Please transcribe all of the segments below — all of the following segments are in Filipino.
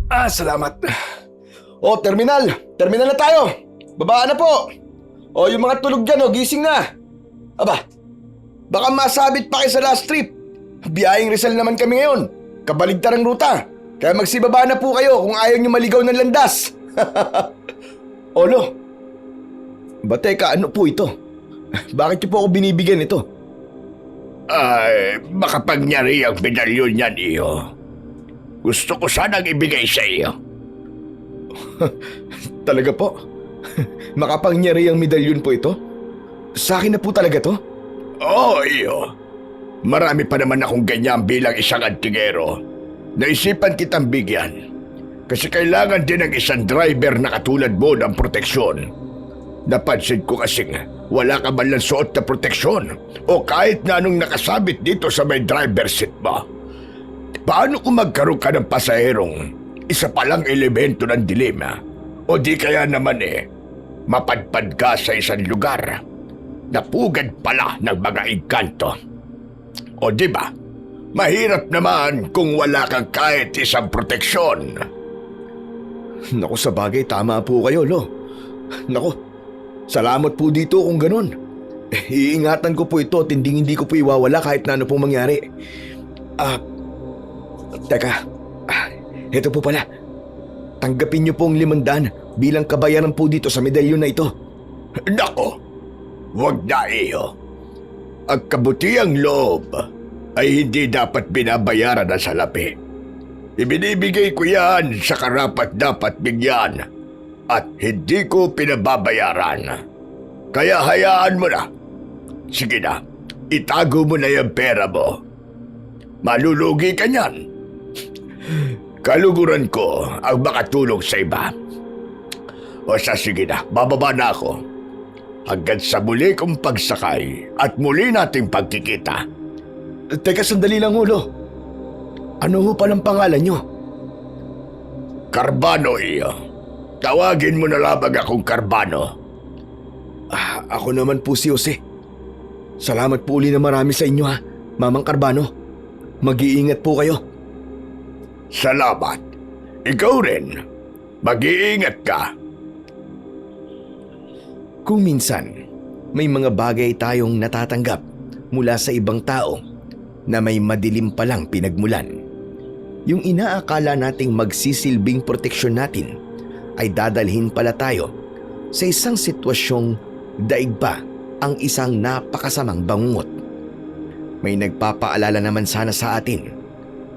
Salamat. O, terminal! Terminal na tayo! Babaan na po! O, yung mga tulog dyan, gising na! Aba, baka masabit pa kayo sa last trip. Biyaheng Rizal naman kami ngayon. Kabaligtarang ruta. Kaya magsibaba na po kayo kung ayaw nyo maligaw ng landas. Olo, ba teka, ano po ito? Bakit niyo po ako binibigyan ito? Ay, makapangyari ang medalyon yan, iyo. Gusto ko sanang ibigay sa iyo. Talaga po? Makapangyari ang medalyon po ito? Sa akin na po talaga to? Oo, iyo. Marami pa naman akong ganyan bilang isang antingero. Naisipan kitang bigyan. Kasi kailangan din ng isang driver na katulad mo ng proteksyon. Napansin ko kasing wala ka man lang suot na proteksyon o kahit na anong nakasabit dito sa may driver seat mo. Paano kung magkaroon ka ng pasaherong isa palang elemento ng dilema? O di kaya naman mapadpad ka sa isang lugar na pugad pala ng mga engkanto. O di ba? Mahirap naman kung wala kang kahit isang proteksyon. Naku, sa bagay, tama po kayo, Lo. Naku, salamat po dito kung ganun. Iingatan ko po ito at hindi ko po iwawala kahit na ano pong mangyari. Teka, ito po pala. Tanggapin niyo pong 500 bilang kabayaran po dito sa medalyon na ito. Nako, wag na iyo. Ang kabutiang loob ay hindi dapat binabayaran na salapi. Ibinibigay ko yan sa karapat-dapat bigyan at hindi ko pinababayaran. Kaya hayaan mo na. Sige na, itago mo na yung pera mo. Malulugi ka niyan. Kaluguran ko ang makatulong sa iba. O sige na, bababa na ako. Hanggang sa muli kong pagsakay at muli nating pagkikita. Teka, sandali lang, Ulo. Ano ho palang pangalan nyo? Carbano iyo. Tawagin mo na labag akong Carbano. Ako naman po si Jose. Salamat po uli na marami sa inyo, ha, Mamang Carbano. Mag-iingat po kayo. Salamat. Ikaw rin. Mag-iingat ka. Kung minsan, may mga bagay tayong natatanggap mula sa ibang tao na may madilim palang pinagmulan. Yung inaakala nating magsisilbing proteksyon natin ay dadalhin pala tayo sa isang sitwasyong daig pa ang isang napakasamang bangungot. May nagpapaalala naman sana sa atin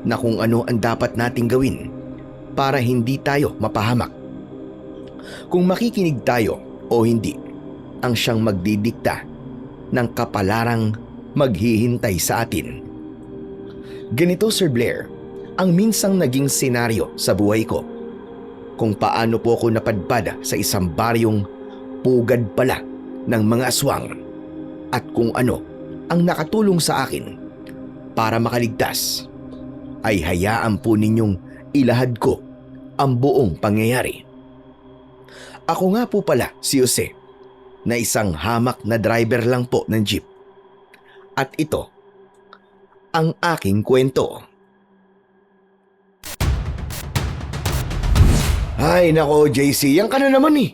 na kung ano ang dapat nating gawin para hindi tayo mapahamak. Kung makikinig tayo o hindi, ang siyang magdidikta ng kapalarang maghihintay sa atin. Ganito, Sir Blair, ang minsang naging senaryo sa buhay ko. Kung paano po ako napadpad sa isang baryong pugad pala ng mga aswang at kung ano ang nakatulong sa akin para makaligtas, ay hayaan po ninyong ilahad ko ang buong pangyayari. Ako nga po pala si Jose, na isang hamak na driver lang po ng jeep. At ito ang aking kwento. Ay nako, JC, yan ka na naman eh.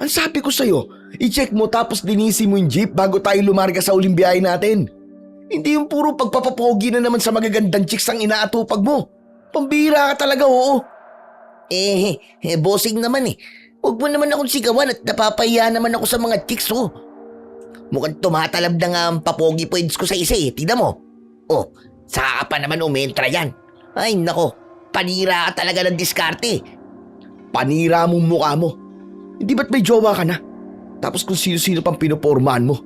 Ang sabi ko sa'yo, i-check mo tapos linisin mo yung jeep bago tayo lumarga sa uling biyahe natin. Hindi yung puro pagpapapogi na naman sa magagandang chicks ang inaatupag mo. Pambihira ka talaga, oo. Bossing naman eh. Huwag mo naman akong sigawan at napapahiya naman ako sa mga chicks, oh. Mukhang tumatalab na nga ang papogi points ko sa isa eh. Tignan mo. Oh, saka ka pa naman umentra yan. Ay nako, panira ka talaga ng diskarte. Panira mong mukha mo. Hindi ba't may jowa ka na? Tapos kung sino-sino pang pinupormahan mo.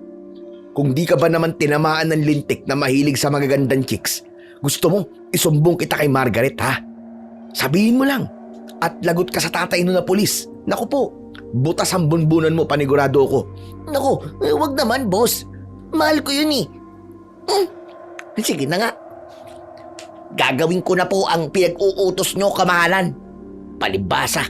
Kung di ka ba naman tinamaan ng lintik na mahilig sa magagandang chicks, gusto mo isumbong kita kay Margaret, ha? Sabihin mo lang. At lagot ka sa tatay nun na pulis. Naku po, butas ang bunbunan mo, panigurado ko. Naku, wag naman, boss. Mahal ko yun eh. Sige na nga. Gagawin ko na po ang pinag-uutos nyo, kamahalan. Palibasa.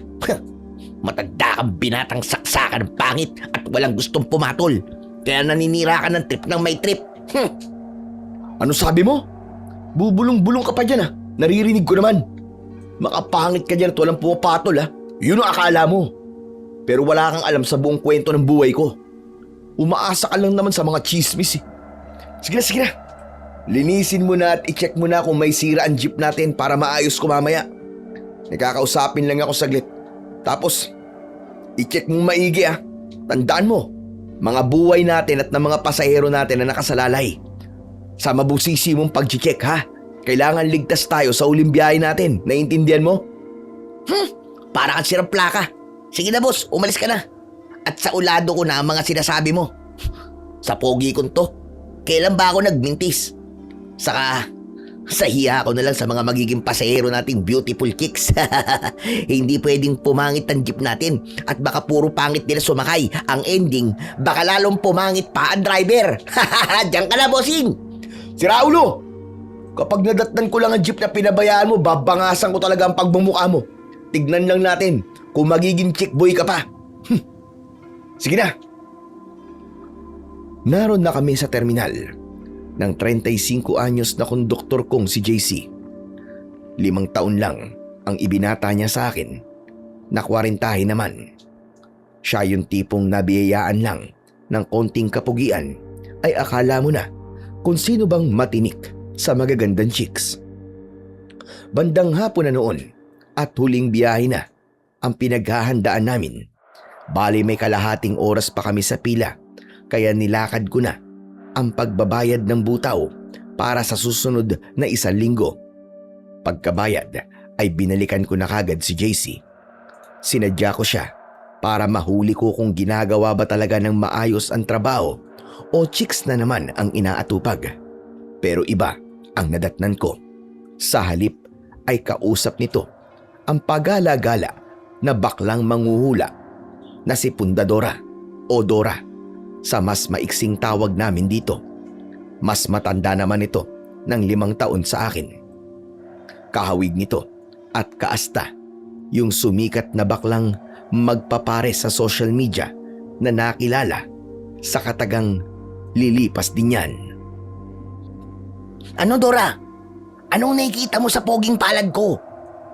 Matanda kang binatang saksakan ng pangit at walang gustong pumatol. Kaya naninira ka ng trip ng may trip. Ano sabi mo? Bubulong-bulong ka pa dyan, ha? Naririnig ko naman. Makapangit ka dyan at walang pumapatol ha. Yun ang akala mo. Pero wala kang alam sa buong kwento ng buhay ko. Umaasa ka lang naman sa mga chismis eh. Sige na. Linisin mo na at i-check mo na kung may sira ang jeep natin para maayos ko mamaya. Nakakausapin lang ako saglit. Tapos, i-check mo maigi ah. Tandaan mo, mga buhay natin at ng mga pasahero natin na nakasalalay. Sa mabusisi mong pag-check ha. Kailangan ligtas tayo sa uling biyahe natin. Naiintindihan mo? Para kang sirang plaka. Sige na boss, umalis ka na. At sa ulado ko na ang mga sinasabi mo. Sa pogi kong to, kailan ba ako nagmintis? Saka, sa hiya ko na lang sa mga magiging pasahero nating beautiful chicks. Hindi pwedeng pumangit ang jeep natin at baka puro pangit nila sumakay. Ang ending, baka lalong pumangit pa ang driver. Diyan ka na, bossing! Si Raulo! Kapag nadatnan ko lang ang jeep na pinabayaan mo, babangasan ko talaga ang pagbumukha mo. Tignan lang natin kung magiging chick boy ka pa. Sige na. Naroon na kami sa terminal ng 35 anyos na konduktor kong si JC. 5 taon lang ang ibinata niya sa akin na 40 naman. Siya yung tipong nabiyayaan lang ng konting kapugian ay akala mo na kung sino bang matinik sa magagandang chicks. Bandang hapon na noon at huling biyahe na ang pinaghahandaan namin. Bali may kalahating oras pa kami sa pila kaya nilakad ko na ang pagbabayad ng butaw para sa susunod na 1 linggo. Pagkabayad ay binalikan ko na kagad si JC. Sinadya ko siya para mahuli ko kung ginagawa ba talaga ng maayos ang trabaho o chicks na naman ang inaatupag. Pero iba ang nadatnan ko. Sa halip ay kausap nito ang pagala-gala na baklang manghuhula na si Pundadora o Dora sa mas maiksing tawag namin dito. Mas matanda naman ito ng 5 taon sa akin. Kahawig nito at kaasta yung sumikat na baklang magpapare sa social media na nakilala sa katagang lilipas din yan. Ano, Dora? Anong nakikita mo sa poging palad ko?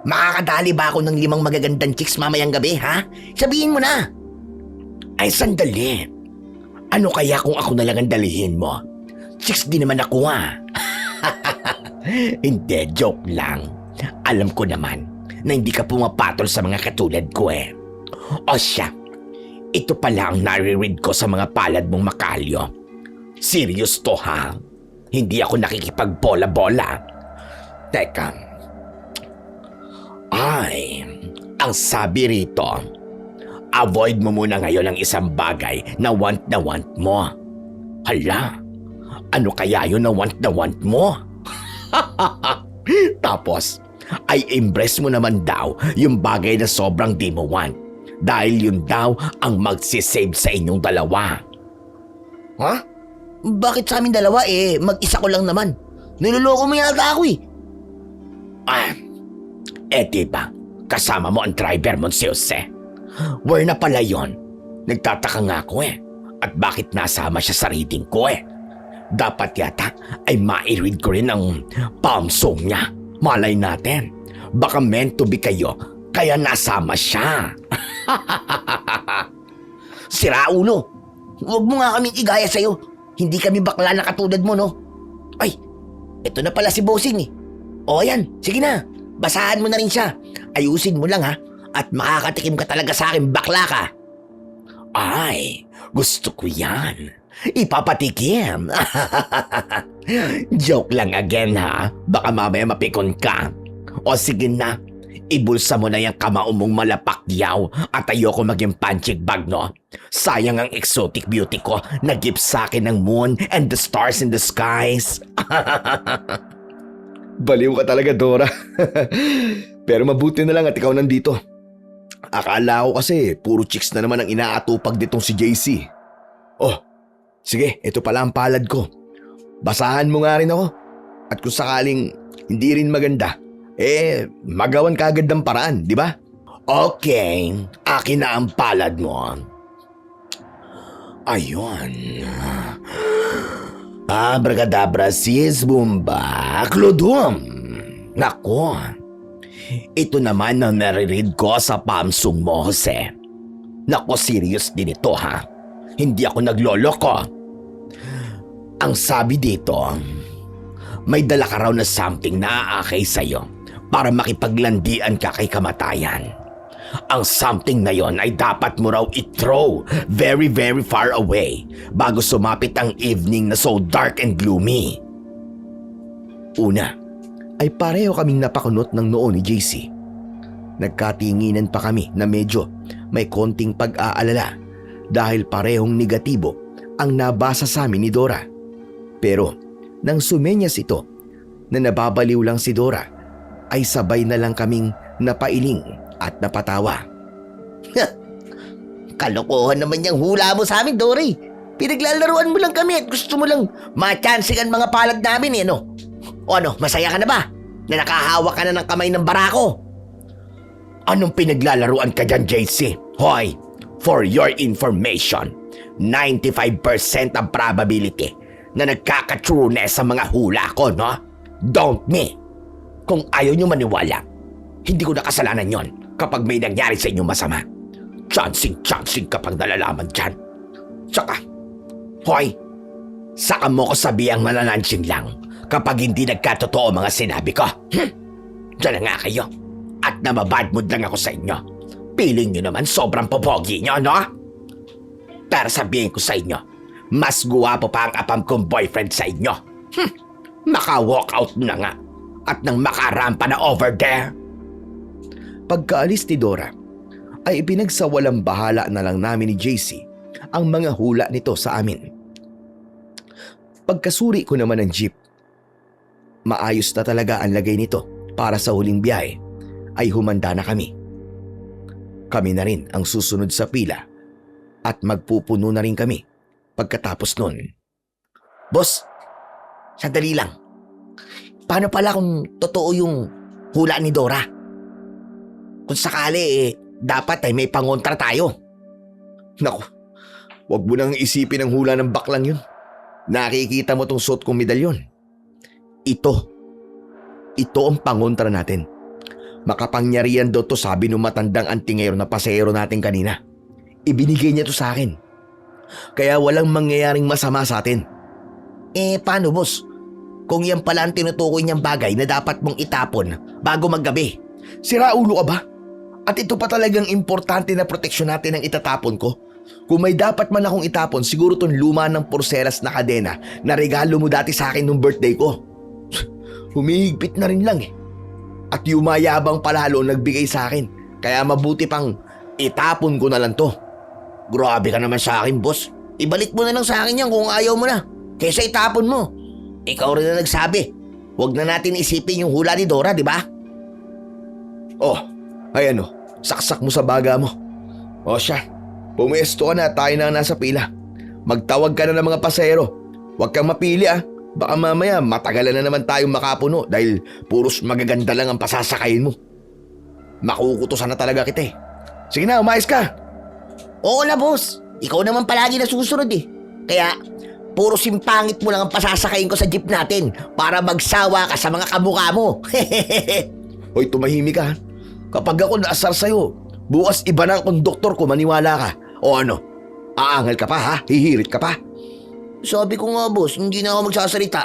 Makakadali ba ako ng 5 magagandang chicks mamayang gabi, ha? Sabihin mo na! Ay, sandali. Ano kaya kung ako na lang ang dalihin mo? Chicks din naman ako Hindi, joke lang. Alam ko naman na hindi ka pumapatol sa mga katulad ko eh. O siya, ito pala ang nare-read ko sa mga palad mong makalyo. Serious to ha? Hindi ako nakikipagbola-bola. Teka. Ay, ang sabi rito, avoid mo muna ngayon ang isang bagay na want mo. Hala, ano kaya yun na want mo? Tapos, ay embrace mo naman daw yung bagay na sobrang di mo want. Dahil yun daw ang magsisave sa inyong dalawa. Ha? Bakit sa amin dalawa mag-isa ko lang naman? Niloloko mo yata ako eh. Diba, kasama mo ang driver mo si Jose. Where na pala yun? Nagtataka nga ako At bakit nasama siya sa reading ko Dapat yata ay ma-read ko rin ang palm song niya. Malay natin, baka meant to be kayo, kaya nasama siya. Sira ulo. Huwag mo nga kaming igaya sa'yo. Hindi kami bakla na katulad mo, no? Ay, ito na pala si Bossing O yan, sige na. Basahan mo na rin siya. Ayusin mo lang ha. At makakatikim ka talaga sa akin, bakla ka. Ay, gusto ko yan. Ipapatikim. Joke lang again ha. Baka mamaya mapikon ka. O sige na, ibulsa mo na yung kamao mong malapakyaw at ayoko maging punching bag no. Sayang ang exotic beauty ko na gift sa akin ng moon and the stars in the skies. Baliw ka talaga, Dora. Pero mabuti na lang at ikaw nandito. Akala ko kasi puro chicks na naman ang inaatupag ditong si JC. Oh, sige, ito pala ang palad ko. Basahan mo nga rin ako. At kung sakaling hindi rin maganda, magawan ka agad ng paraan, di ba? Okay, akin na ang palad mo. Ayun. Abracadabra sis bumba kludum. Nako, Ito naman ang nariread ko sa Pamsung mo, Jose. Nako, serious din ito ha. Hindi ako nagloloko. Ang sabi dito, may dala ka raw na something na aakay sa'yo para makipaglandian ka kay kamatayan. Ang something na yon ay dapat mo raw i-throw very very far away bago sumapit ang evening na so dark and gloomy. Una, ay pareho kaming napakunot ng noo ni JC. Nagkatinginan pa kami na medyo may konting pag-aalala dahil parehong negatibo ang nabasa sa amin ni Dora. Pero nang sumenyas ito na nababaliw lang si Dora, ay sabay na lang kaming napailing at napatawa. Kalokohan naman yung hula mo sa amin, Dory. Pinaglalaruan mo lang kami at gusto mo lang matyansingan mga palad namin eh, no? O ano, masaya ka na ba? Na nakahawak ka na ng kamay ng barako? Anong pinaglalaruan ka dyan, JC? Hoy, for your information, 95% ang probability na nagkaka-true sa mga hula ko, no? Don't me. Kung ayaw nyo maniwala, hindi ko nakasalanan yon kapag may nangyari sa inyo masama. Chancing kapag nalalaman dyan. Tsaka, hoy, saka mo ko sabihang mananansing lang kapag hindi nagkatotoo mga sinabi ko. Diyan na nga kayo. At namabad mood lang ako sa inyo. Piling nyo naman sobrang popogi nyo, no? Pero sabihin ko sa inyo, mas guwapo pa ang apam kong boyfriend sa inyo. Maka-walkout na nga. At nang makarampa na over there. Pagkaalis ni Dora, ay ipinagsawalang bahala na lang namin ni JC ang mga hula nito sa amin. Pagkasuri ko naman ng jeep, maayos na talaga ang lagay nito para sa huling biyahe, ay humanda na kami. Kami na rin ang susunod sa pila at magpupuno na rin kami pagkatapos nun. Boss, sandali lang. Paano pala kung totoo yung hula ni Dora? Kung sakali, dapat ay may pangontra tayo. Naku, wag mo nang isipin ang hula ng baklang yun. Nakikita mo tong suot kong medalyon. Ito ang pangontra natin. Makapangyarihan daw to, sabi nung matandang antingero na pasahero natin kanina. Ibinigay niya to sa akin. Kaya walang mangyayaring masama sa atin. Paano boss? Kung yan pala ang tinutukoy niyang bagay na dapat mong itapon bago maggabi. Sira ulo ka ba? At ito pa talagang importante na proteksyon natin ang itatapon ko. Kung may dapat man akong itapon, siguro tong luma ng porselas na kadena na regalo mo dati sa akin nung birthday ko. Humihigpit na rin lang eh. At yumayabang palalo nagbigay sa akin. Kaya mabuti pang itapon ko na lang to. Grabe ka naman sa akin, boss. Ibalik mo na lang sa akin yan kung ayaw mo na. Kaysa itapon mo. Ikaw rin na nagsabi. Huwag na natin isipin yung hula ni Dora, di ba? Oh, ay ano, saksak mo sa baga mo. O siya, pumesto ka na, tayo na nasa pila. Magtawag ka na ng mga pasahero. Huwag kang mapili ah. Baka mamaya matagalan na naman tayong makapuno dahil puros magaganda lang ang pasasakayin mo. Makukutusan na talaga kita eh. Sige na, umayos ka. Oo na, boss. Ikaw naman palagi na susunod eh. Kaya, puro simpangit mo lang ang pasasakayin ko sa jeep natin para magsawa ka sa mga kamukha mo. Hoy, tumahimik ka. Kapag ako naasar sa'yo, bukas iba na ang konduktor ko, maniwala ka. O ano, aangal ka pa ha? Hihirit ka pa? Sabi ko nga, boss, hindi na ako magsasalita.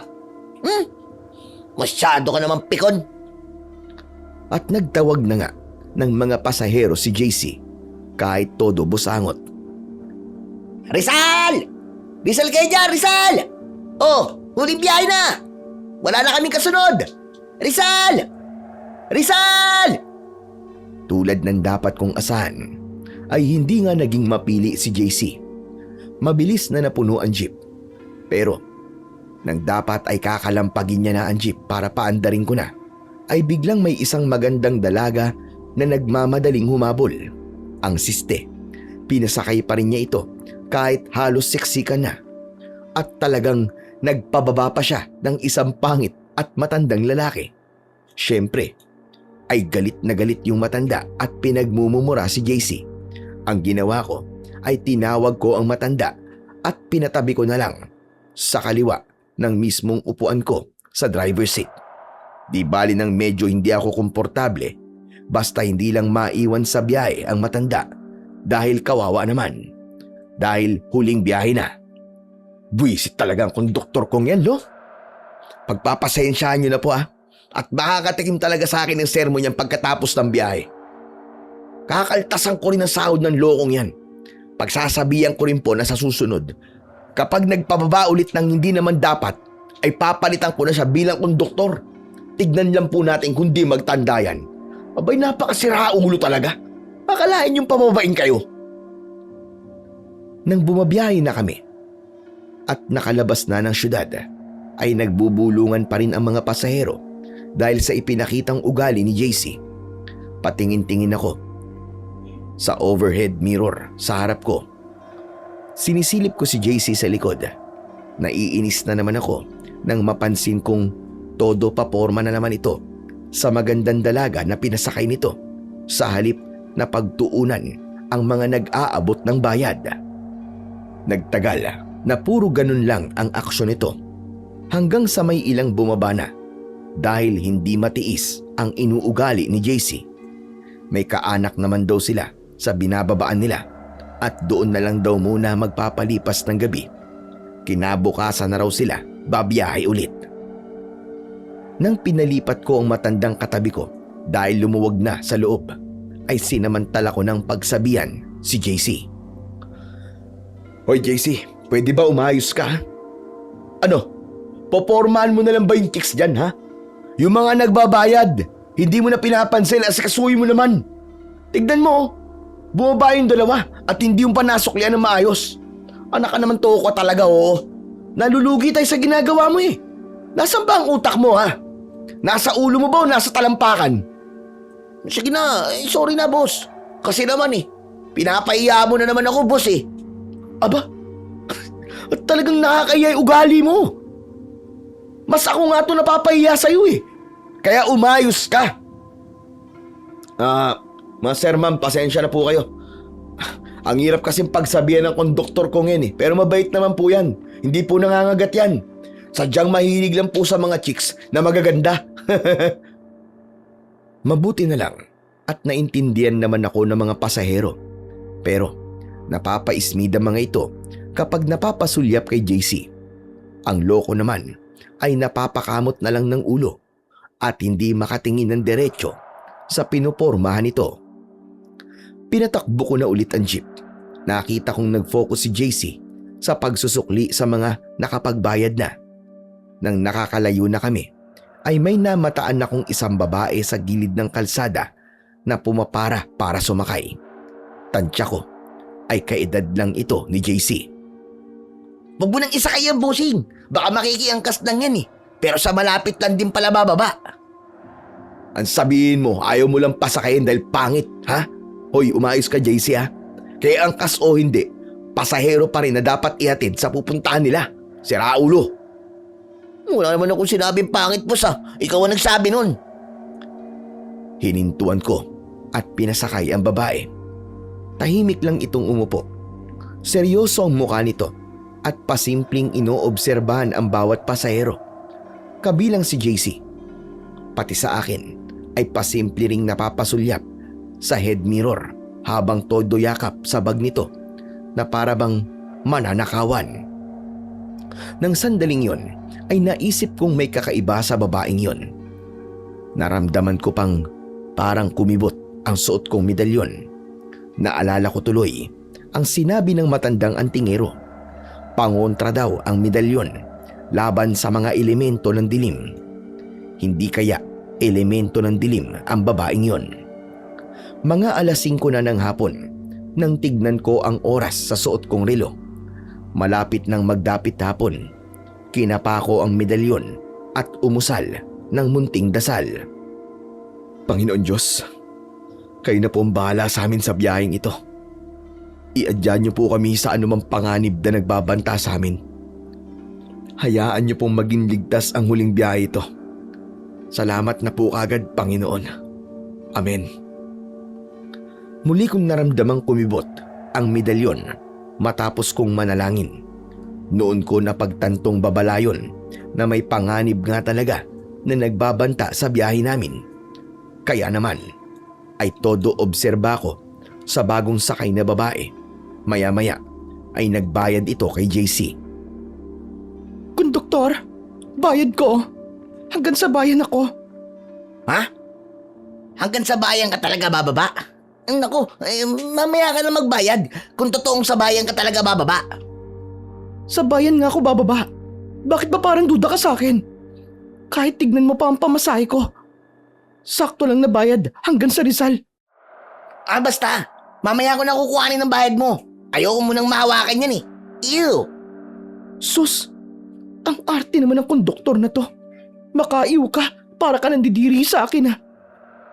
Masyado ka naman pikon. At nagtawag na nga ng mga pasahero si JC kahit todo busangot. Rizal! Rizal kayo dyan, Rizal! Oh, huling biyahe na! Wala na kaming kasunod! Rizal! Rizal! Tulad ng dapat kong asahan, ay hindi nga naging mapili si JC. Mabilis na napuno ang jeep. Pero, nang dapat ay kakalampagin niya na ang jeep para paandarin ko na, ay biglang may isang magandang dalaga na nagmamadaling humabol. Ang siste, pinasakay pa rin niya ito kahit halos seksikan na. At talagang nagpababa pa siya ng isang pangit at matandang lalaki. Siyempre, ay galit na galit yung matanda at pinagmumumura si JC. Ang ginawa ko ay tinawag ko ang matanda at pinatabi ko na lang sa kaliwa ng mismong upuan ko sa driver's seat. Di bali nang medyo hindi ako komportable, basta hindi lang maiwan sa biyahe ang matanda dahil kawawa naman. Dahil huling biyahe na. Buwisit talaga ang konduktor kong yan, lo. Pagpapasensyahan niyo na po at makakatikim talaga sa akin ng sermon niyang pagkatapos ng biyahe. Kakaltasan ko rin ang sahod ng lokong yan. Pagsasabihan ko rin po na sa susunod, kapag nagpababa ulit ng hindi naman dapat, ay papalitan ko na siya bilang konduktor. Tignan lang po natin kung di magtanda yan. Abay, napakasira ulo talaga. Akalain yung pababain kayo. Nang bumabiyahe na kami at nakalabas na ng syudad, ay nagbubulungan pa rin ang mga pasahero dahil sa ipinakitang ugali ni JC. Patingin-tingin ako sa overhead mirror sa harap ko. Sinisilip ko si JC sa likod. Naiinis na naman ako nang mapansin kong todo paporma na naman ito sa magandang dalaga na pinasakay nito sa halip na pagtuunan ang mga nag-aabot ng bayad. Nagtagal na puro ganun lang ang aksyon nito hanggang sa may ilang bumaba na dahil hindi matiis ang inuugali ni JC. May kaanak naman daw sila sa binababaan nila at doon na lang daw muna magpapalipas ng gabi. Kinabukasan na raw sila babiyahe ulit. Nang pinalipat ko ang matandang katabi ko dahil lumuwag na sa loob, ay sinamantala ko ng pagsabihan si JC. Hoy JC, pwede ba umayos ka? Ano? Popormahan mo na lang ba yung chicks dyan, ha? Yung mga nagbabayad, hindi mo na pinapansin, asikasuhin mo naman. Tignan mo, bumaba yung dalawa at hindi yung panasoklian ng maayos. Anak ka naman to ko talaga, oo. Nalulugi tayo sa ginagawa mo eh. Nasaan ba ang utak mo, ha? Nasa ulo mo ba o nasa talampakan? Sige na, sorry na boss. Kasi naman pinapahiya mo na naman ako boss eh. Aba, at talagang nakakaya yung ugali mo. Mas ako nga ito napapahiya sa'yo eh. Kaya umayos ka. Mga sir ma'am, pasensya na po kayo. Ang hirap kasing pagsabihan ng konduktor ko ngayon eh. Pero mabait naman po yan. Hindi po nangangagat yan. Sadyang mahilig lang po sa mga chicks na magaganda. Mabuti na lang at naintindihan naman ako ng mga pasahero. Pero napapaismida mga ito kapag napapasulyap kay JC. Ang loko naman ay napapakamot na lang ng ulo at hindi makatingin ng diretsyo sa pinupormahan nito. Pinatakbo ko na ulit ang jeep. Nakita kong nag-focus si JC sa pagsusukli sa mga nakapagbayad na. Nang nakakalayo na kami, ay may namataan akong isang babae sa gilid ng kalsada na pumapara para sumakay. Tansya ko ay kaedad lang ito ni JC. Wag mo nang isakay ang bossing. Baka makikiangkas lang yan Pero sa malapit lang din pala bababa. Ang sabihin mo, ayaw mo lang pasakayin dahil pangit, ha? Hoy, umayos ka JC ha? Kaya angkas o hindi, pasahero pa rin na dapat ihatid sa pupuntahan nila. Sira ulo. Wala naman akong sinabing pangit boss Ikaw ang nagsabi nun. Hinintuan ko at pinasakay ang babae. Tahimik lang itong umupo. Seryoso ang mukha nito at pasimpleng inoobserbahan ang bawat pasahero. Kabilang si JC. Pati sa akin ay pasimple ring napapasulyap sa head mirror habang todo yakap sa bag nito na para bang mananakawan. Nang sandaling yon ay naisip kong may kakaiba sa babaeng yon. Naramdaman ko pang parang kumibot ang suot kong medalyon. Naalala ko tuloy ang sinabi ng matandang antingero. Pangontra daw ang medalyon laban sa mga elemento ng dilim. Hindi kaya elemento ng dilim ang babaeng yon. Mga 5:00 na ng hapon nang tignan ko ang oras sa suot kong relo. Malapit nang magdapit hapon, kinapa ko ang medalyon at umusal ng munting dasal. Panginoon Diyos, kayo na po ang bahala sa amin sa biyaheng ito. Iadya niyo po kami sa anumang panganib na nagbabanta sa amin. Hayaan niyo pong maging ligtas ang huling biyahe ito. Salamat na po kagad, Panginoon. Amen. Muli kong naramdamang kumibot ang medalyon matapos kong manalangin. Noon ko napagtantong babalayon na may panganib nga talaga na nagbabanta sa biyahe namin. Kaya naman ay todo obserba ko sa bagong sakay na babae. Maya-maya ay nagbayad ito kay JC. Konduktor, bayad ko. Hanggang sa bayan ako. Ha? Hanggang sa bayan ka talaga bababa? Naku, mamaya ka na magbayad kung totoong sa bayan ka talaga bababa. Sa bayan nga ako bababa. Bakit ba parang duda ka sa akin? Kahit tignan mo pa ang pamasahe ko. Sakto lang na bayad hanggang sa Rizal. Basta. Mamaya ko na kukuhanin ng bayad mo. Ayoko munang mahawakan yan eh. Ew! Sus, ang arte naman ng konduktor na to. Makaiw ka para ka nandidiri sa akin ha.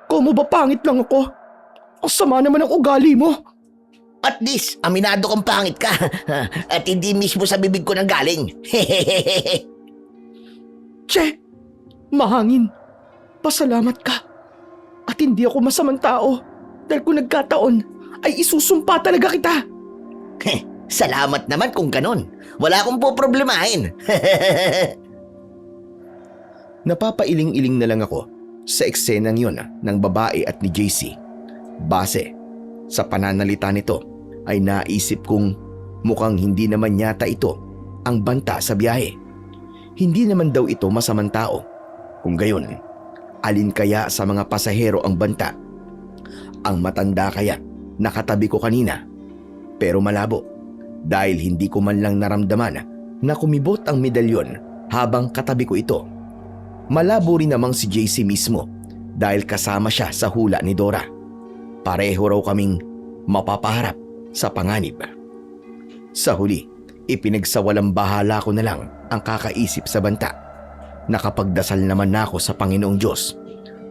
Kung mo ba pangit lang ako? Ang sama naman ang ugali mo. At least, aminado kang pangit ka. At hindi mismo sa bibig ko nang galing. Che, mahangin. Pasalamat ka. At hindi ako masamang tao. Dahil kung nagkataon, ay isusumpa talaga kita. Salamat naman kung ganon. Wala akong poproblemahin. Napapailing-iling na lang ako sa eksenang yon ng babae at ni JC. Base sa pananalita nito ay naisip kong mukhang hindi naman yata ito ang banta sa biyahe. Hindi naman daw ito masamang tao. Kung gayon, alin kaya sa mga pasahero ang banta? Ang matanda kaya nakatabi ko kanina? Pero malabo dahil hindi ko man lang naramdaman na kumibot ang medalyon habang katabi ko ito. Malabo rin namang si JC mismo dahil kasama siya sa hula ni Dora. Pareho raw kaming mapapaharap sa panganib. Sa huli, ipinagsawalang bahala ko na lang ang kakaisip sa banta. Nakapagdasal naman na ako sa Panginoong Diyos.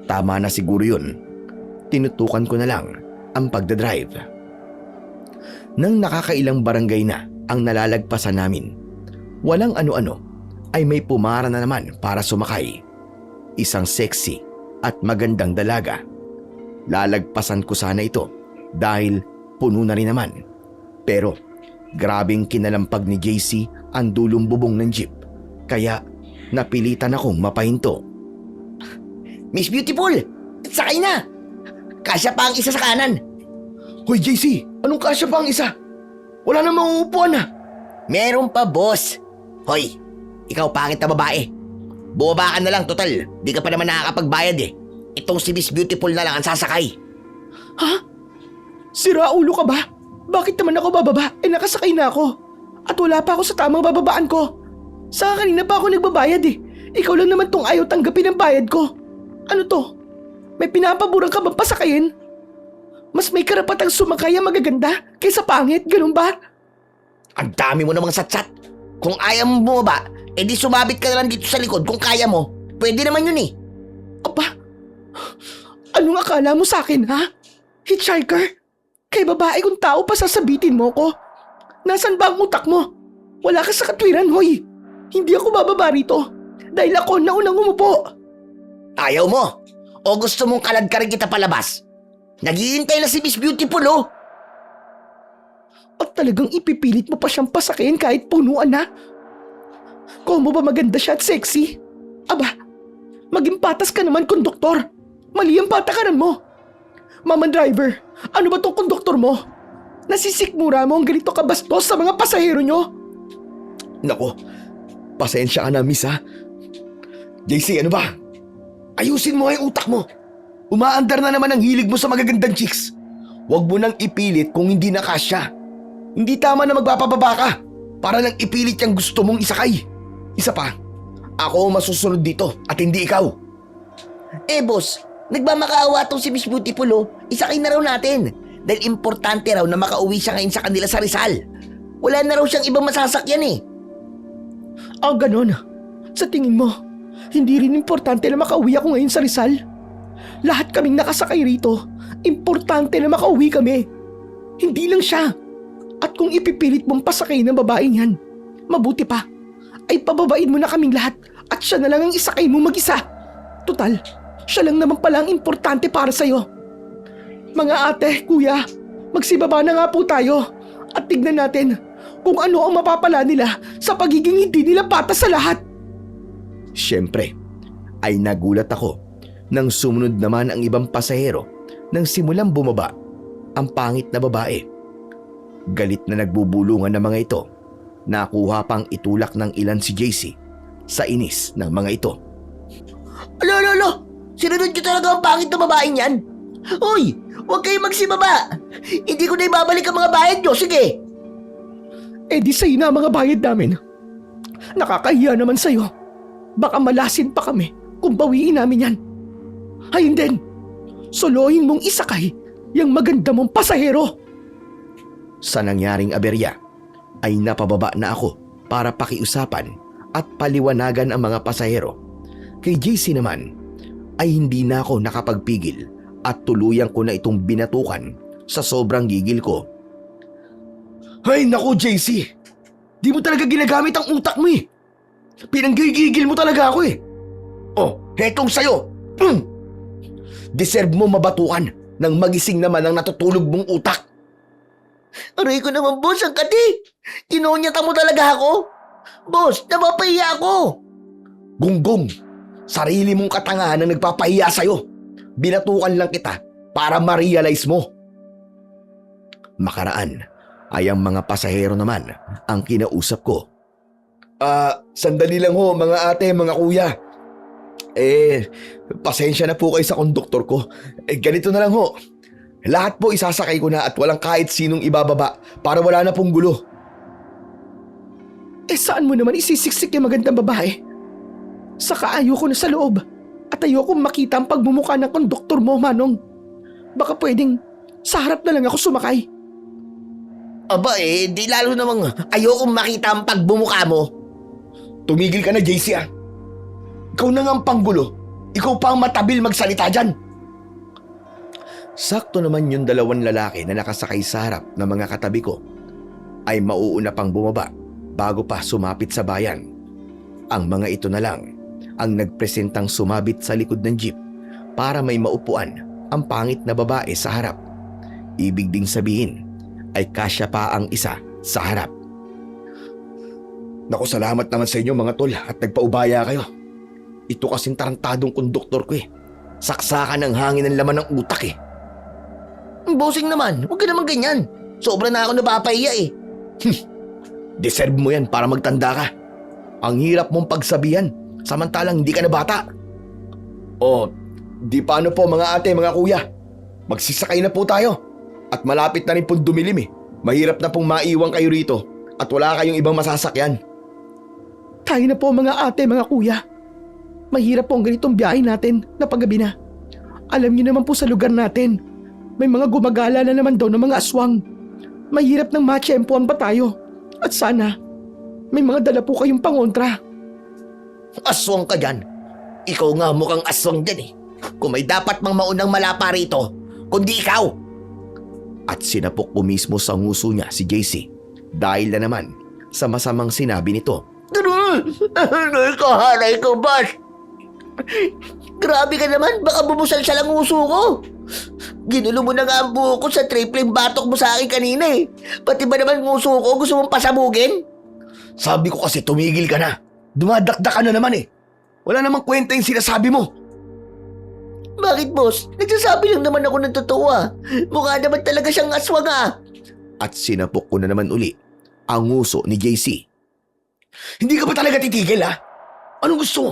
Tama na siguro yun. Tinutukan ko na lang ang pagdadrive. Nang nakakailang barangay na ang nalalagpasan namin, walang ano-ano ay may pumara na naman para sumakay. Isang sexy at magandang dalaga. Lalagpasan ko sana ito dahil puno na rin naman. Pero grabing kinalampag ni JC ang dulong bubong ng jeep. Kaya napilitan akong mapahinto. Miss Beautiful, sakay na. Kasya pa ang isa sa kanan. Hoy JC, anong kasya pa ang isa? Wala na mauupuan na. Meron pa, boss. Hoy, ikaw pangit na babae. Bumaba ka na lang, total. Di ka pa naman nakakapagbayad eh. Itong si Miss Beautiful na lang ang sasakay. Ha? Sira ulo ka ba? Bakit naman ako bababa? Nakasakay na ako. At wala pa ako sa tamang bababaan ko. Saka kanina pa ako nagbabayad eh. Ikaw lang naman tong ayaw tanggapin ang bayad ko. Ano to? May pinapaboran ka bang pasakayin? Mas may karapatang sumakay ang magaganda kaysa pangit, ganun ba? Ang dami mo namang satsat. Kung ayaw mo bumaba, edi sumabit ka na lang dito sa likod kung kaya mo. Pwede naman yun eh. Aba, anong akala mo sa akin ha? Hitchhiker? Kay babae kung tao pa sasabitin mo ko? Nasaan ba ang utak mo? Wala ka sa katwiran, hoy. Hindi ako bababa rito dahil ako naunang umupo. Ayaw mo? O gusto mong kalad ka rin kita palabas? Naghihintay na si Miss Beautiful oh. At talagang ipipilit mo pa siyang pasakayin kahit punuan na? Kung mo ba maganda siya at sexy? Aba, maging patas ka naman, konduktor. Mali ang patakaran mo. Maman driver, ano ba tong konduktor mo? Nasisikmura mo ang ganito kabastos sa mga pasahero nyo? Nako, pasensya ka na miss ha. JC, ano ba? Ayusin mo ang utak mo. Umaandar na naman ang hilig mo sa magagandang chicks. Huwag mo nang ipilit kung hindi na kasya. Hindi tama na magpapababa ka para lang ipilit yung gusto mong isakay. Isa pa, ako ang masusunod dito at hindi ikaw. Boss, nagmamakaawa tong si Miss Beautiful oh. Isakay na raw natin. Dahil importante raw na makauwi siya ngayon sa kanila sa Rizal. Wala na raw siyang ibang masasakyan eh. Ganon. Sa tingin mo, hindi rin importante na makauwi ako ngayon sa Rizal? Lahat kaming nakasakay rito, importante na makauwi kami. Hindi lang siya. At kung ipipilit mong pasakay ng babaeng yan, mabuti pa, ay pababain mo na kaming lahat at siya na lang ang isakay mo mag-isa. Total, siya lang naman pala ang importante para sa'yo. Mga ate, kuya, magsibaba na nga po tayo at tignan natin kung ano ang mapapala nila sa pagiging hindi nila patas sa lahat. Siyempre, ay nagulat ako nang sumunod naman ang ibang pasahero nang simulang bumaba ang pangit na babae. Galit na nagbubulungan ng mga ito. Nakuha pang itulak ng ilan si JC sa inis ng mga ito. Alo! Sinunod niyo talaga ang pangit na babaeng yan? Uy! Huwag kayo magsibaba! Hindi ko na ibabalik ang mga bayad niyo, sige! Eh di sa'yo na ang mga bayad namin. Nakakahiya naman sa'yo. Baka malasin pa kami kung bawiin namin yan. Ayun din, solohin mong isakay yung maganda mong pasahero. Sa nangyaring aberya ay napababa na ako para pakiusapan at paliwanagan ang mga pasahero. Kay JC naman ay hindi na ako nakapagpigil at tuluyang ko na itong binatukan sa sobrang gigil ko. Ay naku JC, di mo talaga ginagamit ang utak mo eh. Pinanggigigil mo talaga ako eh. Oh, hetong sayo! Deserve mo mabatukan nang magising naman ang natutulog mong utak. Aray ko naman, boss, ang kati! Kinonyata mo talaga ako? Boss, napapahiya ako! Gunggong, sarili mong katangahan ang nagpapahiya sa'yo. Binatukan lang kita para ma-realize mo. Makaraan ay ang mga pasahero naman ang kinausap ko. Sandali lang ho mga ate, mga kuya. Pasensya na po kayo sa konduktor ko. Ganito na lang ho. Lahat po isasakay ko na at walang kahit sinong ibababa para wala na pong gulo. Saan mo naman isisiksik yung magandang babae? Saka ayoko na sa loob at ayoko makita ang pagmumukha ng konduktor mo, Manong. Baka pwedeng sa harap na lang ako sumakay. Aba di lalo namang ayokong makita ang pagbumuka mo. Tumigil ka na, JC ah. Ikaw na nga ang panggulo. Ikaw pa ang matabil magsalita dyan. Sakto naman yung dalawang lalaki na nakasakay sa harap ng mga katabi ko ay mauuna pang bumaba bago pa sumapit sa bayan. Ang mga ito na lang ang nagpresentang sumabit sa likod ng jeep para may maupuan ang pangit na babae sa harap. Ibig ding sabihin ay kasya pa ang isa sa harap. Naku, salamat naman sa inyo mga tol at nagpaubaya kayo. Ito kasing tarantadong konduktor ko eh. Saksakan ng hangin ang laman ng utak eh. Bossing naman, huwag ka naman ganyan. Sobra na ako napapahiya eh. Deserve mo yan para magtanda ka. Ang hirap mong pagsabihan samantalang hindi ka na bata. Oh, di paano po mga ate, mga kuya. Magsisakay na po tayo. At malapit na rin pong dumilim eh. Mahirap na pong maiwan kayo rito at wala kayong ibang masasakyan. Tayo na po mga ate, mga kuya. Mahirap po ang ganitong biyahe natin na paggabi na. Alam niyo naman po sa lugar natin, may mga gumagala na naman daw ng mga aswang. Mahirap nang matsyempoan pa tayo. At sana, may mga dala po kayong pangontra. Aswang ka dyan. Ikaw nga mukhang aswang dyan eh. Kung may dapat mang maunang malapa rito, kundi ikaw. At sinapok ko mismo sa nguso niya si JC dahil na naman sa masamang sinabi nito. Kahanay ko, boss. Grabe ka naman, baka bumusal-sal ang uso ko. Ginulo mo na nga ang buhok ko sa tripleng batok mo sa akin kanina eh. Pati ba naman nguso ko gusto mong pasabugin? Sabi ko kasi tumigil ka na. Dumadakdak ka na naman eh. Wala namang kwenta yung sinasabi mo. Bakit, boss? Nagsasabi lang naman ako ng totoo ah. Mukha naman talaga siyang aswang ah. At sinapok ko na naman uli ang nguso ni JC. Hindi ka ba talaga titigil ha? Anong gusto mo?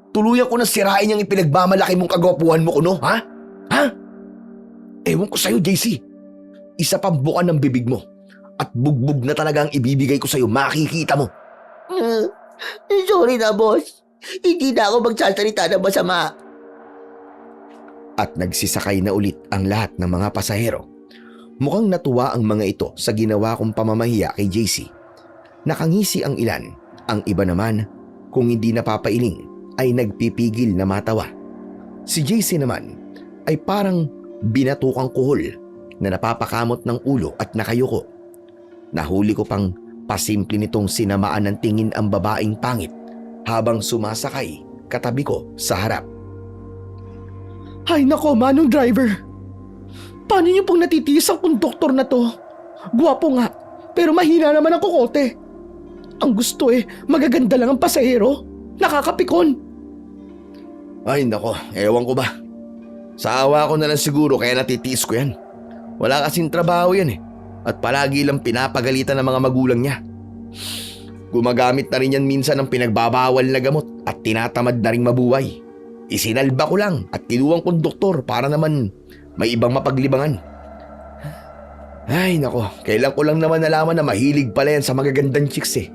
Tuluyan ko na sirain yung ipinagmamalaki mong kagwapuhan mo kuno, ha? Ha? Ewan ko sa'yo, JC. Isa pang buka ng bibig mo at bugbog na talaga ang ibibigay ko sa'yo, makikita mo. Sorry na, boss. Hindi na ako magsasalita na masama. At nagsisakay na ulit ang lahat ng mga pasahero. Mukhang natuwa ang mga ito sa ginawa kong pamamahiya kay JC. Nakangisi ang ilan, ang iba naman, kung hindi napapailing, ay nagpipigil na matawa. Si JC naman ay parang binatukang kuhol na napapakamot ng ulo at nakayuko. Nahuli ko pang pasimple nitong sinamaan ng tingin ang babaeng pangit habang sumasakay katabi ko sa harap. Ay nako, Manong driver. Paano niyo pong natitiis ang konduktor na to? Gwapo nga, pero mahina naman ang kukote. Ang gusto magaganda lang ang pasahero. Nakakapikon. Ay nako, ewan ko ba. Sa awa ko na lang siguro kaya natitiis ko yan. Wala kasing trabaho yan eh. At palagi lang pinapagalitan ng mga magulang niya. Gumagamit na rin yan minsan ng pinagbabawal na gamot at tinatamad na rin mabuhay. Isinalba ko lang at kinuwang kong doktor para naman may ibang mapaglibangan. Ay nako, kailan ko lang naman nalaman na mahilig pala yan sa magagandang chicks eh.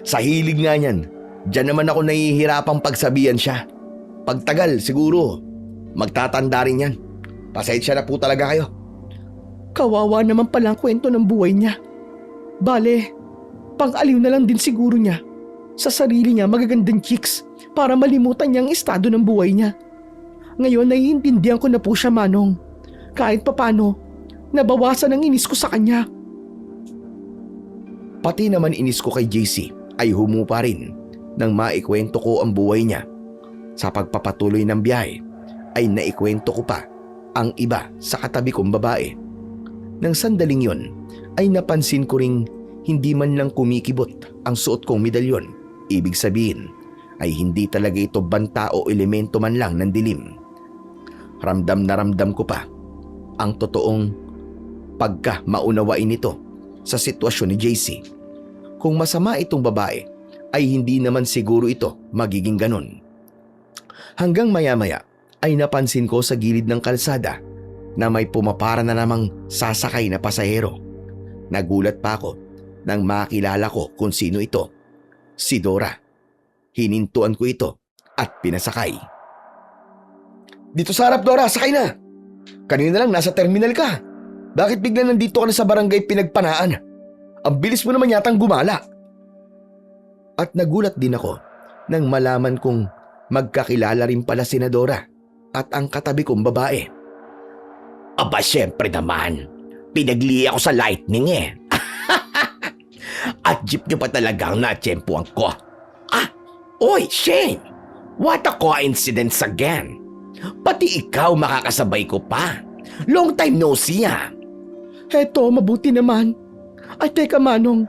Sa hilig nga niyan, diyan naman ako nahihirapang pagsabihan siya. Pagtagal siguro, magtatanda rin yan. Pasensya na po talaga kayo. Kawawa naman pala ang kwento ng buhay niya. Bale, pang-aliw na lang din siguro niya sa sarili niya magagandang chicks para malimutan niya ang estado ng buhay niya. Ngayon naiintindihan ko na po siya, Manong. Kahit papano, nabawasan ang inis ko sa kanya. Pati naman inis ko kay JC ay humupa rin nang maikwento ko ang buhay niya. Sa pagpapatuloy ng biyahe ay naikwento ko pa ang iba sa katabi kong babae. Nang sandaling yon ay napansin ko ring hindi man lang kumikibot ang suot kong medalyon. Ibig sabihin ay hindi talaga ito banta o elemento man lang ng dilim. Ramdam na ramdam ko pa ang totoong pagka maunawain nito sa sitwasyon ni JC. Kung masama itong babae ay hindi naman siguro ito magiging ganun. Hanggang maya-maya ay napansin ko sa gilid ng kalsada na may pumapara na namang sasakay na pasahero. Nagulat pa ako nang makilala ko kung sino ito. Si Dora. Hinintuan ko ito at pinasakay. Dito sa harap, Dora, sakay na! Kanina lang nasa terminal ka. Bakit bigla nandito ka na sa barangay Pinagpanaan? Ang bilis mo naman yatang gumala. At nagulat din ako nang malaman kong magkakilala rin pala si Dora at ang katabi kong babae. Aba, syempre naman. Pinagli ako sa lightning eh. At jeep niyo pa talagang natsyempuan ko. Oy, Shane! What a coincidence again. Pati ikaw makakasabay ko pa. Long time no see ah. Heto, mabuti naman. Ay teka, Manong.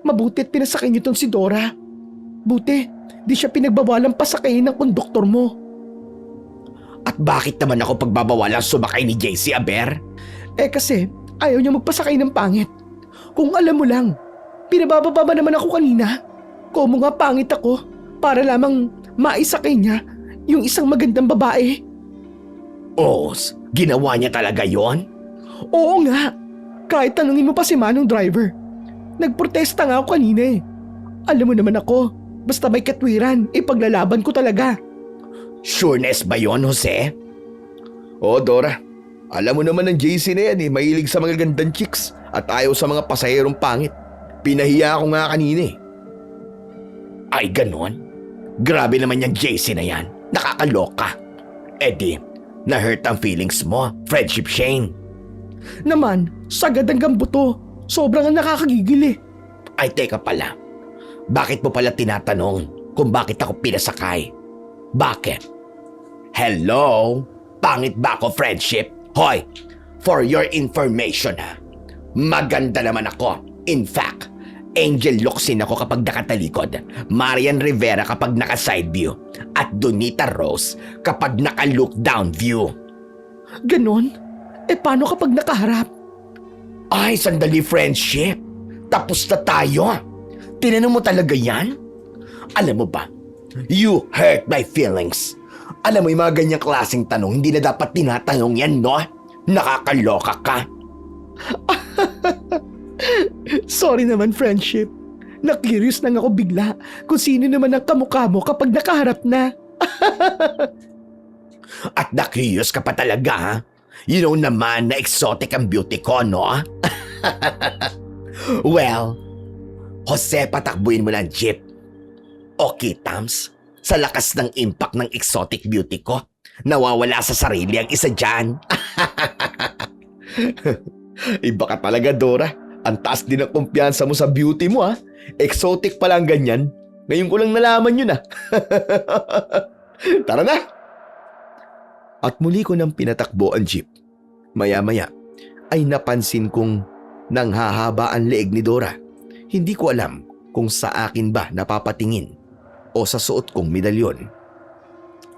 Mabuti at pinasakay niyo tong si Dora. Buti, di siya pinagbawalang pasakayin ng konduktor mo. At bakit naman ako pagbabawalang sumakay ni JC Aber? Kasi ayaw niya magpasakay ng pangit. Kung alam mo lang, pinabababa ba naman ako kanina? Komo nga pangit ako para lamang maisakay niya yung isang magandang babae. Os, ginawa niya talaga yon? Oo nga. Kahit tanungin mo pa si Manong driver. Nagprotesta nga ako kanina eh. Alam mo naman ako, basta may katwiran, ipaglalaban ko talaga. Sureness ba yon, Jose? Oo, Dora. Alam mo naman ng JC na yan eh, mahilig sa mga gandang chicks at ayaw sa mga pasahirong pangit. Pinahiya ko nga kanina eh. Ay, ganon? Grabe naman yung JC na yan. Nakakaloka. Di, na-hurt ang feelings mo, Friendship Shane. Naman, sagad ang gambuto. Sobrang ang nakakagigil eh. Ay, teka pala. Bakit mo pala tinatanong kung bakit ako pinasakay? Bakit? Hello? Pangit ba ako, Friendship? Hoy, for your information ha, maganda naman ako. In fact, Angel Locsin ako kapag nakatalikod, Marian Rivera kapag naka-side view, at Donita Rose kapag naka-look down view. Ganon? Paano kapag nakaharap? Ay, sandali, Friendship. Tapos na tayo. Tinanong mo talaga yan? Alam mo ba, you hurt my feelings. Alam mo yung mga ganyang klaseng tanong, hindi na dapat tinatanong yan, no? Nakakaloka ka. Sorry naman, Friendship. Na-curious lang ako bigla kung sino naman ang kamukha mo kapag nakaharap na. At na-curious ka pa talaga, ha? You know naman na exotic ang beauty ko, no? Well, Jose, patakbuhin mo ng jeep. Okay, Tams. Sa lakas ng impact ng exotic beauty ko, nawawala sa sarili ang isa dyan. Iba ka talaga, Dora. Ang taas din ang kumpiyansa mo sa beauty mo ha. Exotic pala ang ganyan. Ngayon ko lang nalaman yun ha. Tara na! At muli ko nang pinatakbo ang jeep. Maya-maya ay napansin kong nanghahaba ang leeg ni Dora. Hindi ko alam kung sa akin ba napapatingin o sa suot kong medalyon.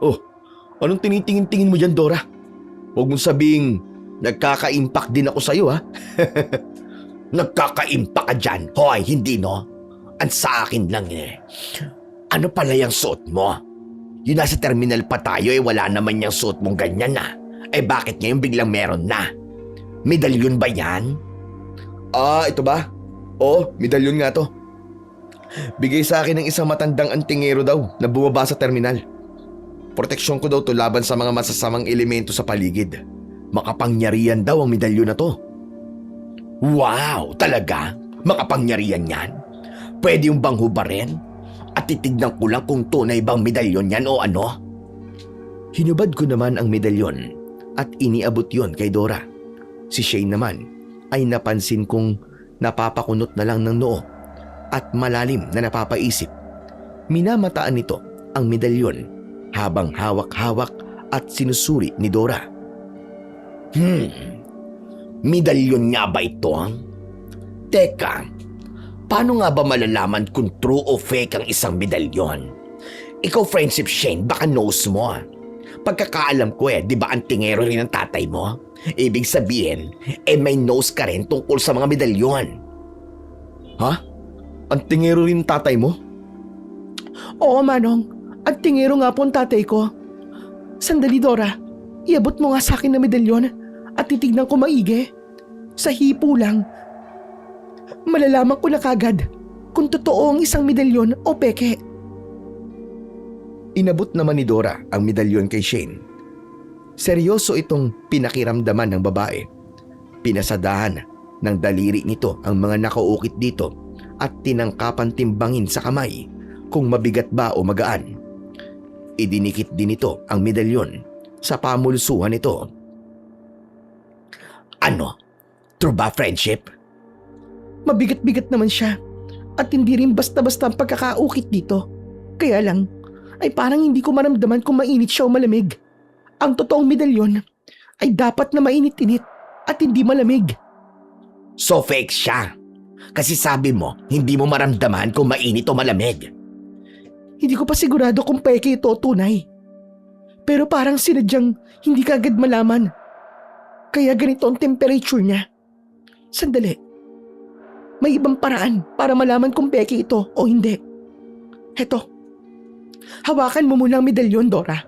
Oh, Anong tinitingin-tingin mo dyan, Dora? Huwag mong sabing nagkaka-impact din ako sa'yo, ha? Nagkaka-impact ka dyan. Hoy, hindi no? Ang sa akin lang eh. Ano pala yung suot mo? Yung nasa terminal pa tayo wala naman yung suot mong ganyan na. Bakit ngayon biglang meron na? Medalyon ba yan? Ito ba? Oo, medalyon nga to. Bigay sa akin ng isang matandang antingero daw na bumaba sa terminal. Proteksyon ko daw to laban sa mga masasamang elemento sa paligid. Makapangyarihan daw ang medalyon na to. Wow, talaga? Makapangyarihan yan? Pwede yung bang hubarin? At titignan ko lang kung tunay bang medalyon yan o ano? Hinubad ko naman ang medalyon at iniabot yon kay Dora. Si Shane naman ay napansin kong napapakunot na lang ng noo at malalim na napapaisip. Minamataan nito ang medalyon habang hawak-hawak at sinusuri ni Dora. Medalyon nga ba ito? Teka, paano nga ba malalaman kung true o fake ang isang medalyon? Ikaw, Friendship Shane, baka nose mo. Pagkakaalam ko di ba antingero rin ang tatay mo? Ibig sabihin, may nose ka rin tungkol sa mga medalyon. Ha? Antingero rin tatay mo? Oo, Manong. At tingero nga po ang tatay ko. Sandali, Dora. Iabot mo nga sa akin na medalyon at titignan ko maigi. Sa hipo lang. Malalaman ko na kagad kung totoo ang isang medalyon o peke. Inabot naman ni Dora ang medalyon kay Shane. Seryoso itong pinakiramdaman ng babae. Pinasadahan ng daliri nito ang mga nakaukit dito at tinangkapan timbangin sa kamay kung mabigat ba o magaan. Idinikit din ito ang medalyon sa pamulsuhan nito. Ano? True ba, Friendship? Mabigat-bigat naman siya at hindi rin basta-basta ang pagkakaukit dito. Kaya lang, ay parang hindi ko maramdaman kung mainit siya o malamig. Ang totoong medalyon ay dapat na mainit-init at hindi malamig. So fake siya. Kasi sabi mo, hindi mo maramdaman kung mainit o malamig. Hindi ko pa sigurado kung peke ito o tunay. Pero parang sinadyang hindi kagad malaman. Kaya ganito ang temperature niya. Sandali. May ibang paraan para malaman kung peke ito o hindi. Heto. Hawakan mo muna ang medalyon, Dora.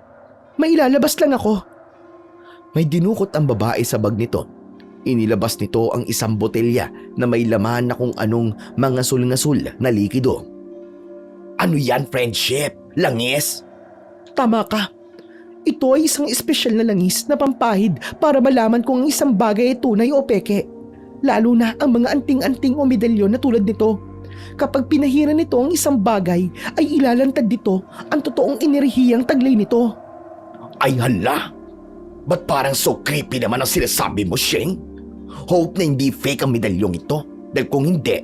May ilalabas lang ako. May dinukot ang babae sa bag nito. Inilabas nito ang isang botelya na may laman na kung anong mga sul-ngasul na likido. Ano yan, Friendship? Langis? Tama ka. Ito ay isang espesyal na langis na pampahid para malaman kung ang isang bagay ay tunay o peke. Lalo na ang mga anting-anting o medalyon na tulad nito. Kapag pinahiran nito ang isang bagay, ay ilalantad dito ang totoong enerhiyang taglay nito. Ay hala! Ba't parang so creepy naman ang sinasabi mo, Shane? Hope na hindi fake ang medalyong ito. Dahil kung hindi,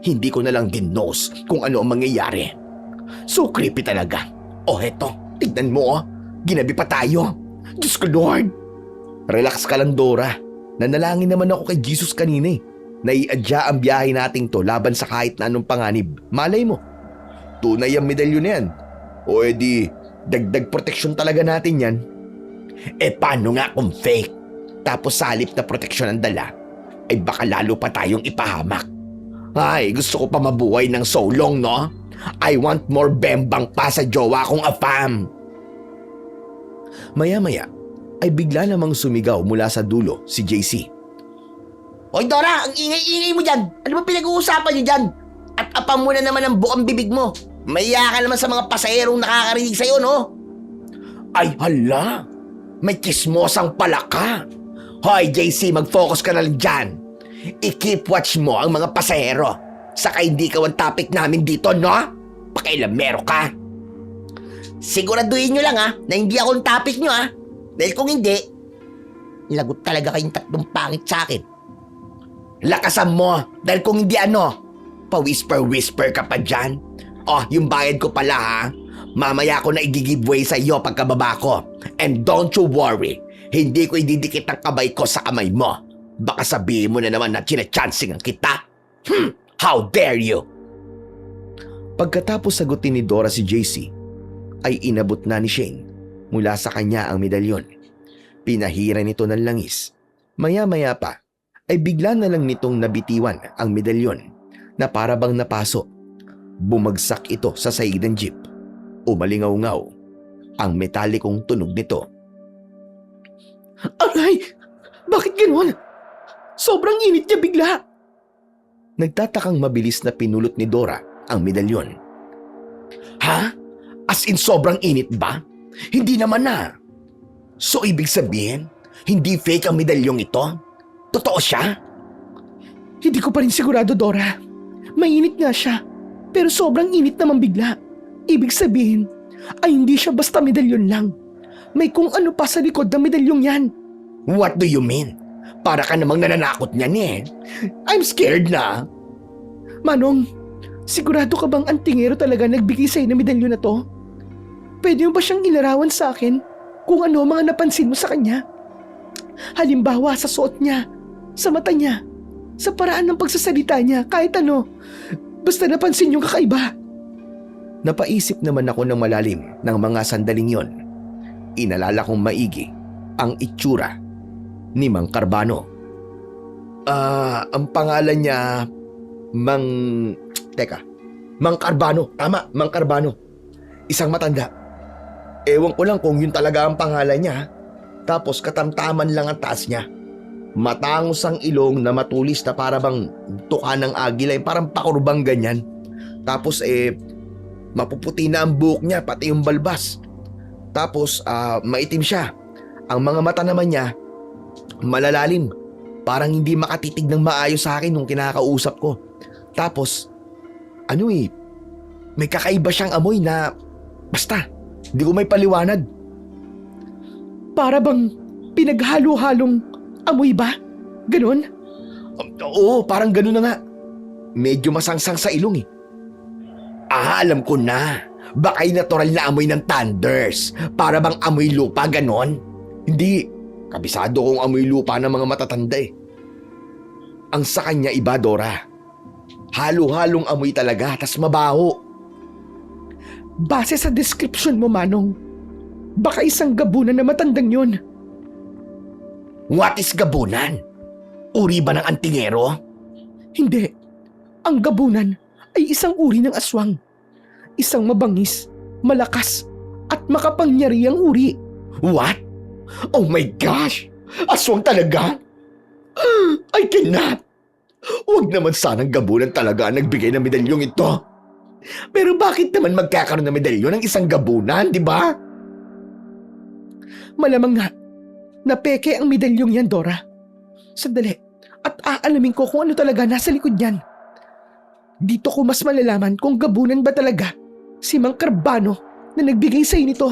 hindi ko na lang din knows kung ano ang mangyayari. So creepy talaga. Heto, tignan mo ginabi pa tayo. Diyos ko, Lord! Relax ka lang, Dora. Nanalangin naman ako kay Jesus kanina Naiadya ang biyahe nating to laban sa kahit na anong panganib. Malay mo, tunay ang medalyon na yan. O edi, dagdag proteksyon talaga natin yan. Paano nga kung fake? Tapos sa halip na proteksyon ang dala, ay baka lalo pa tayong ipahamak. Ay, gusto ko pa mabuhay ng so long, no? I want more bembang pa sa jowa kong afam. Maya-maya, ay bigla namang sumigaw mula sa dulo si JC. Hoy Dora, ang ingay-ingay mo dyan. Ano ba pinag-uusapan niyo dyan? At apam mo na naman ang bukang bibig mo. Maya ka naman sa mga pasahirong nakakarinig sa'yo, no? Ay hala, may chismosang pala ka. Hoy JC, mag-focus ka na lang dyan. I-keep watch mo ang mga pasahero. Saka hindi ka ang topic namin dito, no? Pakailamero ka. Siguraduhin nyo lang na hindi ako ang topic nyo Dahil kung hindi, lagot talaga kayong tatlong pangit sa akin. Lakasan mo, dahil kung hindi pa-whisper-whisper ka pa dyan. Yung bayad ko pala Mamaya ko na i-giveaway sa iyo pagkababa ko. And don't you worry, hindi ko ididikit ang kamay ko sa kamay mo. Baka sabihin mo na naman na chinachansingan kita. How dare you? Pagkatapos sagutin ni Dora si JC, ay inabot na ni Shane mula sa kanya ang medalyon. Pinahira nito ng langis. Maya-maya pa ay bigla na lang nitong nabitiwan ang medalyon na para bang napaso. Bumagsak ito sa saig ng jeep. Umalingaw-ngaw ang metalikong tunog nito. Aray! Bakit ganun? Sobrang init niya bigla. Nagtatakang mabilis na pinulot ni Dora ang medalyon. Ha? As in sobrang init ba? Hindi naman na. So ibig sabihin, hindi fake ang medalyong ito? Totoo siya? Hindi ko pa rin sigurado, Dora. Mainit nga siya, pero sobrang init naman bigla. Ibig sabihin, ay hindi siya basta medalyon lang. May kung ano pa sa likod ng medalyong yan. What do you mean? Para ka namang nananakot niyan eh. I'm scared na. Manong, sigurado ka bang ang tingero talaga nagbigay sa'yo ng medalyon na to? Pwede mo ba siyang ilarawan sa akin kung ano mga napansin mo sa kanya? Halimbawa sa suot niya, sa mata niya, sa paraan ng pagsasalita niya, kahit ano. Basta napansin yung kakaiba. Napaisip naman ako ng malalim ng mga sandaling yon. Inalala kong maigi ang itsura ni Mang Carbano. Ang pangalan niya, Mang Carbano. Tama, Mang Carbano. Isang matanda. Ewan ko lang kung yun talaga ang pangalan niya. Tapos katamtaman lang ang taas niya. Matangos ang ilong na matulis na para bang tuka ng agila, parang pakurbang ganyan. Tapos mapuputi na ang buhok niya, pati yung balbas. Tapos maitim siya. Ang mga mata naman niya, malalalim. Parang hindi makatitig ng maayos sa akin nung kinakausap ko. Tapos, may kakaiba siyang amoy na, basta, hindi ko may paliwanag. Para bang pinaghalo-halong amoy ba? Ganon? Oo, parang gano'n na nga. Medyo masangsang sa ilong eh. Alam ko na. Baka'y natural na amoy ng thunders. Para bang amoy lupa, ganon? Hindi, kabisado kong amoy lupa ng mga matatanda eh. Ang sa kanya iba, Dora. Halo-halong amoy talaga, tas mabaho. Base sa description mo, Manong, baka isang gabunan na matandang yun. What is gabunan? Uri ba ng antingero? Hindi. Ang gabunan ay isang uri ng aswang. Isang mabangis, malakas, at makapangyarihang uri. What? Oh my gosh! Aswang talaga? I cannot! Huwag naman sanang gabunan talaga ang nagbigay ng medalyong ito. Pero bakit naman magkakaroon ng medalyon ng isang gabunan, di ba? Malamang nga, napeke ang medalyong yan, Dora. Sandali, at aalamin ko kung ano talaga nasa likod niyan. Dito ko mas malalaman kung gabunan ba talaga si Mang Carbano na nagbigay sa'yo nito.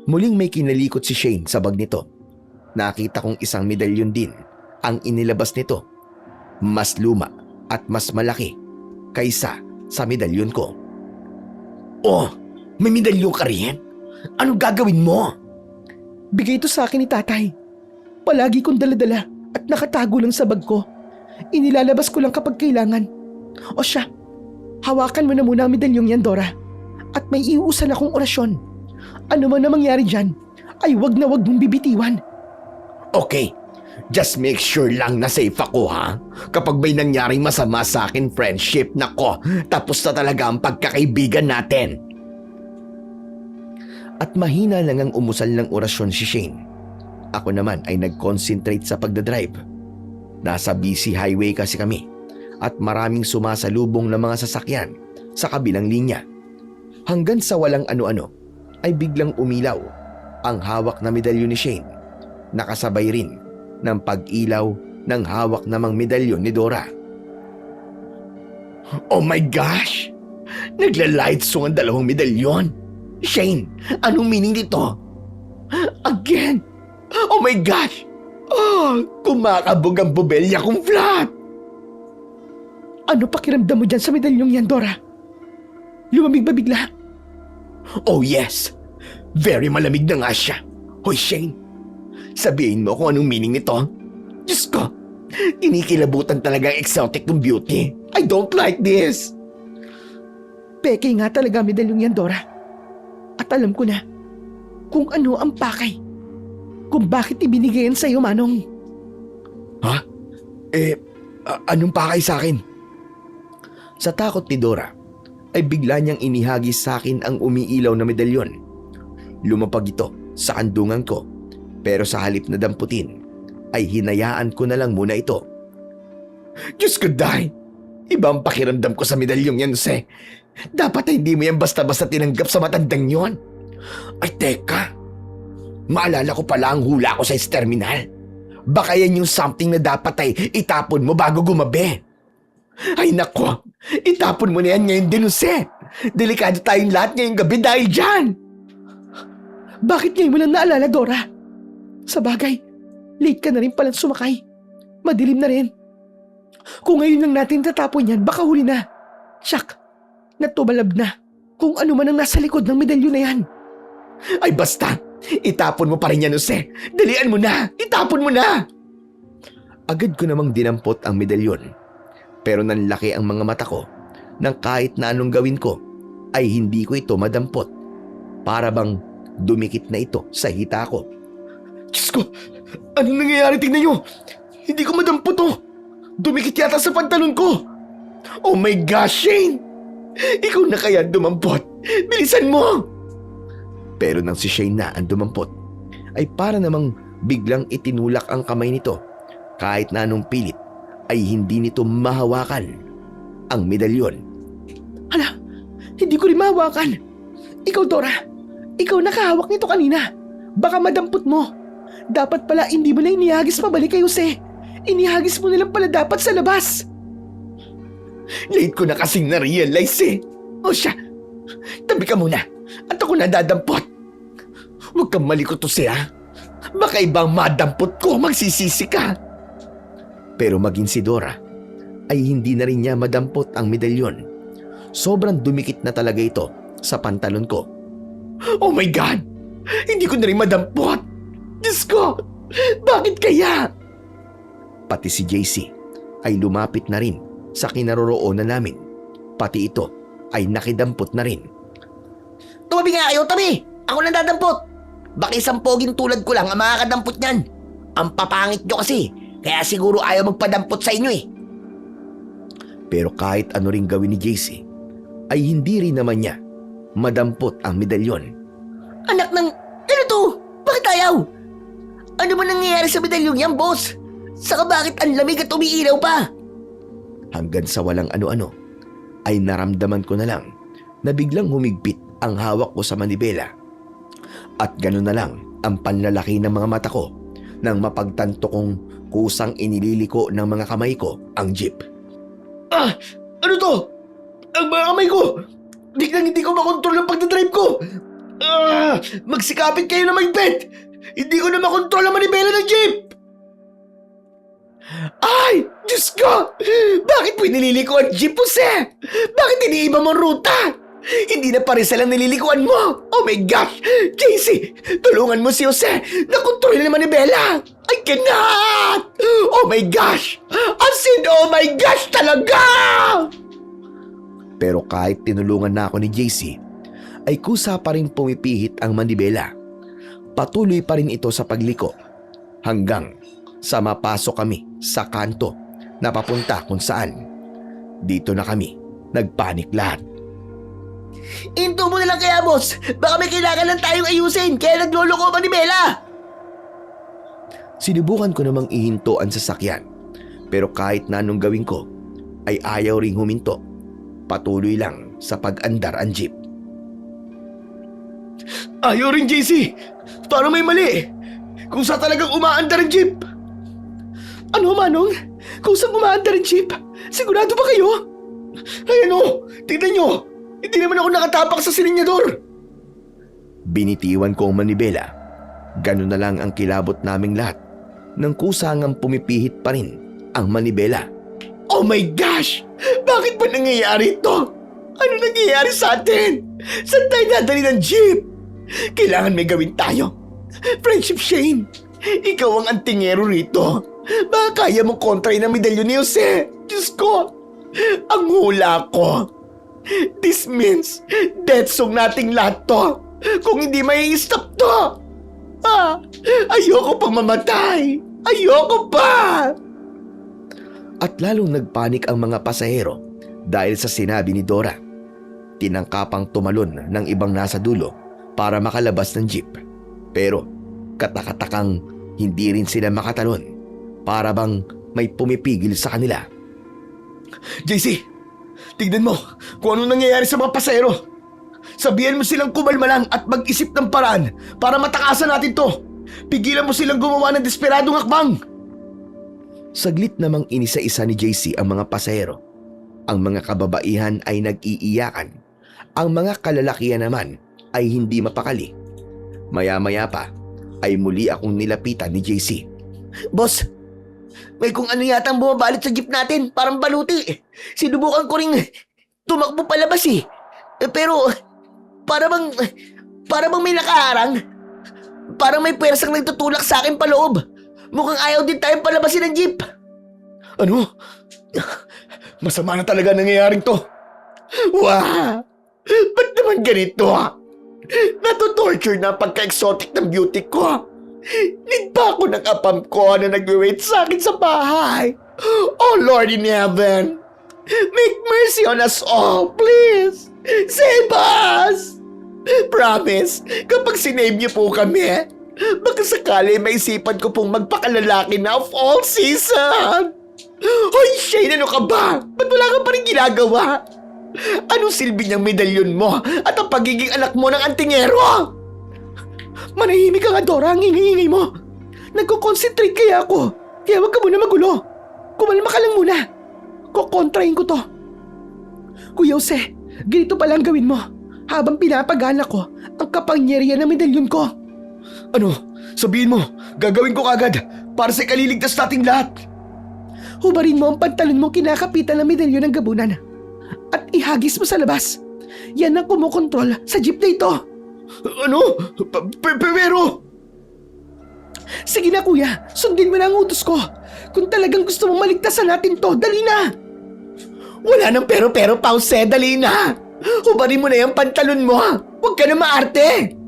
Muling may kinalikot si Shane sa bag nito. Nakita kong isang medalyon din ang inilabas nito. Mas luma at mas malaki kaysa sa medalyon ko. Oh, may medalyon ka rin? Anong gagawin mo? Bigay ito sa akin ni tatay. Palagi kong daladala at nakatago lang sa bag ko. Inilalabas ko lang kapag kailangan. O siya, hawakan mo na muna ang medalyong yan, Dora. At may iuusan akong orasyon. Ano man na mangyari dyan, ay wag na wag mong bibitiwan. Okay, just make sure lang na safe ako ha. Kapag may nangyaring masama sa akin, friendship, nako, tapos na talaga ang pagkakaibigan natin. At mahina lang ang umusal ng orasyon si Shane. Ako naman ay nag-concentrate sa pagdadrive. Nasa busy highway kasi kami at maraming sumasalubong na mga sasakyan sa kabilang linya. Hanggang sa walang ano-ano ay biglang umilaw ang hawak na medalyon ni Shane. Nakasabay rin ng pag-ilaw ng hawak namang medalyon ni Dora. Oh my gosh! Nagla-lightsong ang dalawang medalyon. Shane, anong meaning dito? Again! Oh my gosh! Oh, kumakabog ang bubelya kong flat! Ano pakiramdam mo dyan sa medalyong yan, Dora? Lumamig ba bigla? Oh yes! Very malamig na nga siya. Hoy Shane, sabihin mo kung anong meaning nito. Diyos ko, kinikilabutan talaga ang exotic ng beauty. I don't like this. Peke nga talaga medalyong yan, Dora. At alam ko na kung ano ang pakay. Kung bakit ibinigay yan sa'yo, Manong. Ha? Anong pakay sa akin? Sa takot ni Dora, ay bigla niyang inihagis sa akin ang umiilaw na medalyon. Lumapag ito sa kandungan ko, pero sa halip na damputin, ay hinayaan ko na lang muna ito. Diyos ko, Day! Iba ang pakiramdam ko sa medalyong yan, Jose. Dapat ay hindi mo yan basta-basta tinanggap sa matandang yon. Ay, teka. Maalala ko pala ang hula ko sa terminal. Baka yan yung something na dapat ay itapon mo bago gumabi. Ay nako, itapon mo na yan ngayon din, Jose. Delikado tayong lahat ngayong gabi dahil dyan. Bakit ngayon mo lang naalala, Dora? Sa bagay, late ka na rin palang sumakay. Madilim na rin. Kung ngayon lang natin tatapon yan, baka huli na. Siyak, natumalab na kung ano man ang nasa likod ng medalyon na yan. Ay basta, itapon mo pa rin yan, Jose. Dalian mo na, itapon mo na. Agad ko namang dinampot ang medalyon. Pero nanlaki ang mga mata ko nang kahit na anong gawin ko ay hindi ko ito madampot. Para bang dumikit na ito sa hita ko. Diyos ko, anong nangyayari? Tingnan nyo. Hindi ko madampot to. Dumikit yata sa pantalon ko. Oh my gosh, Shane! Ikaw na kaya dumampot. Bilisan mo! Pero nang si Shane na ang dumampot, ay para namang biglang itinulak ang kamay nito. Kahit na anong pilit, ay hindi nito mahawakan ang medalyon. Hala, hindi ko rin mahawakan. Ikaw, Dora, ikaw nakahawak nito kanina. Baka madampot mo. Dapat pala hindi mo na inihagis pabalik kay Jose. Inihagis mo na lang pala dapat sa labas. Late ko na kasing na-realize eh. O siya, tabi ka muna at ako na dadampot. Huwag kang malikot, Jose, ha? Baka ibang madampot ko, magsisisi ka. Pero maging si Dora ay hindi na rin niya madampot ang medalyon. Sobrang dumikit na talaga ito sa pantalon ko. Oh my God! Hindi ko na rin madampot! Diyos ko! Bakit kaya? Pati si JC ay lumapit na rin sa kinaroroonan namin. Pati ito ay nakidampot na rin. Tumabi nga kayo, tabi! Ako lang dadampot! Baka isang poging tulad ko lang ang makakadampot niyan. Ang papangit nyo kasi, kaya siguro ayaw magpadampot sa inyo eh. Pero kahit ano ring gawin ni JC, ay hindi rin naman niya madampot ang medalyon. Anak ng... Ano to? Bakit ayaw? Ano ba nangyayari sa medalyong yan, boss? Saka bakit ang lamig at umiilaw pa? Hanggang sa walang ano-ano, ay naramdaman ko na lang na biglang humigpit ang hawak ko sa manibela. At gano'n na lang ang panlalaki ng mga mata ko nang mapagtanto kong kusang inililiko ng mga kamay ko ang jeep. Ah! Ano to? Ang mga kamay ko! Biglang hindi ko makontrol ang pagdadrive ko! Ah! Magsikapit kayo na magbet! Hindi ko na makontrol ang manibela ng jeep! Ay! Diyos ko! Bakit po nililiko ang jeep, Jose? Bakit iniiba mo ang ruta? Hindi na pares lang nililikuan mo! Oh my gosh! JC! Tulungan mo si Jose! Nakontrol na naman ni Bella! I cannot! Oh my gosh! As in, oh my gosh talaga! Pero kahit tinulungan na ako ni JC, ay kusa pa rin pumipihit ang manibela. Patuloy pa rin ito sa pagliko hanggang sa mapasok kami sa kanto na papunta kung saan. Dito na kami nagpanik lahat. Into mo na lang kaya, boss. Baka may kailangan lang tayong ayusin, kaya nagloloko pa ni Bella. Sinubukan ko namang ihinto ang sasakyan. Pero kahit na anong gawin ko, ay ayaw ring huminto. Patuloy lang sa pag-andar ang jeep. Ayaw rin, JC! Parang may mali! Kung sa talagang umaandar ang jeep! Ano, Manong? Kung saan umaandar ang jeep? Sigurado ba kayo? Ay ano! Tignan nyo! Hindi naman ako nakatapak sa silinyador! Binitiwan ko ang manibela. Ganun na lang ang kilabot naming lahat nang kusangang pumipihit pa rin ang manibela. Oh my gosh! Bakit ba nangyayari ito? Ano nangyayari sa atin? Saan tayo dadali ng jeep? Kailangan may gawin tayo. Friendship Shane, ikaw ang antingero rito. Baka kaya mong kontrahin ang medalyon ni Jose. Diyos ko, ang hula ko. This means death song nating lahat to. Kung hindi may stop to! Ayoko pang mamatay! Ayoko pa! At lalong nagpanik ang mga pasahero dahil sa sinabi ni Dora. Tinangkapang tumalon ng ibang nasa dulo para makalabas ng jeep. Pero katakatakang hindi rin sila makatalon para bang may pumipigil sa kanila. JC, tignan mo kung ano nangyayari sa mga pasahero. Sabihan mo silang kumalma lang at mag-isip ng paraan para matakasan natin to. Pigilan mo silang gumawa ng desperadong hakbang. Saglit namang inisa-isa ni JC ang mga pasahero. Ang mga kababaihan ay nag-iiyakan. Ang mga kalalakihan naman ay hindi mapakali. Maya-maya pa ay muli akong nilapitan ni JC. Boss, may kung ano yata ang bumabalot sa jeep natin. Parang baluti. Sinubukan ko ring tumakbo palabas eh. Pero para bang may nakaharang. Parang may pwersang nagtutulak sa akin paloob. Mukhang ayaw din tayong palabasin ng jeep. Ano? Masama na talaga nangyayaring to. Wow! Ba't naman ganito Natotorture na ang pagka-exotic ng beauty ko. Need pa ako ng apam ko na nag-wait sa akin sa bahay. Oh Lord in heaven, make mercy on us all, please. Save us! Promise, kapag sinave niyo po kami, baka sakali maisipan ko pong magpakalalaki na of all season. Hoy Shane, ano ka ba? Ba't wala ka pa rin ginagawa? Anong silbi niyang medalyon mo at ang pagiging anak mo ng antingero? Manahimik ka nga, Dora, ang ingay-ingay mo. Nagko-concentrate kaya ako. Kaya wag ka muna magulo. Kumalma ka lang muna. Kukontrahin ko to. Kuya Jose, ganito palang gawin mo. Habang pinapagana ko ang kapangyarihan ng medalyon ko. Ano? Sabihin mo, gagawin ko kagad para sa ikaliligtas nating lahat. Hubarin mo ang pantalon mo kinakapitan ng medalyon ng gabunan. At ihagis mo sa labas. Yan ang kumukontrol sa jeep na ito. Ano? Pero... Sige na kuya, sundin mo na ang utos ko. Kung talagang gusto mong maligtasan natin to, dali na. Wala nang pero-pero, Pause, dali na. Hubarin mo na yung pantalon mo. Huwag ka na maarte.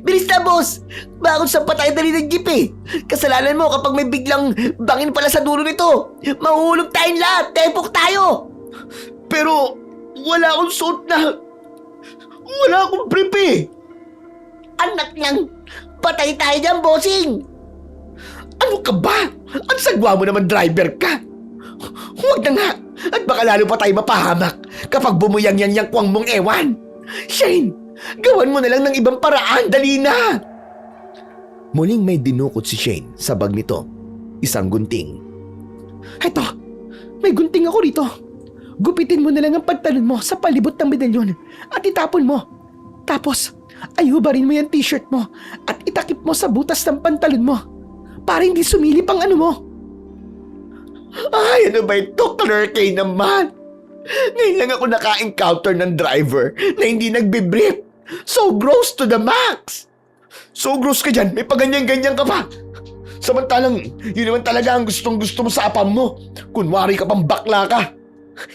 Bilis na, boss! Bakit saan pa tayo dali ng jeep eh? Kasalanan mo kapag may biglang bangin pala sa dulo nito. Mahuhulog tayong lahat. Tepok tayo! Pero wala akong suot na... Wala akong brief eh. Anak niyang patay tayo dyan, bossing! Ano ka ba? Ang sagwa mo naman, driver ka. Huwag na nga. At baka lalo pa tayo mapahamak kapag bumuyang yan yung kwang mong ewan. Shane, gawan mo na lang ng ibang paraan. Dali na! Muling may dinukot si Shane sa bag nito. Isang gunting. Eto, may gunting ako rito. Gupitin mo na lang ang pantalon mo sa palibot ng medalyon at itapon mo. Tapos, ayubarin mo yung t-shirt mo at itakip mo sa butas ng pantalon mo para hindi sumilip ang ano mo. Ay, ano ba ito? Clerkay naman. Ngayon lang ako naka-encounter ng driver na hindi nagbe-brief. So gross to the max. So gross ka dyan, may paganyan-ganyan ka pa. Samantalang, yun naman talaga ang gustong-gusto mo sa apam mo. Kunwari ka pang bakla ka.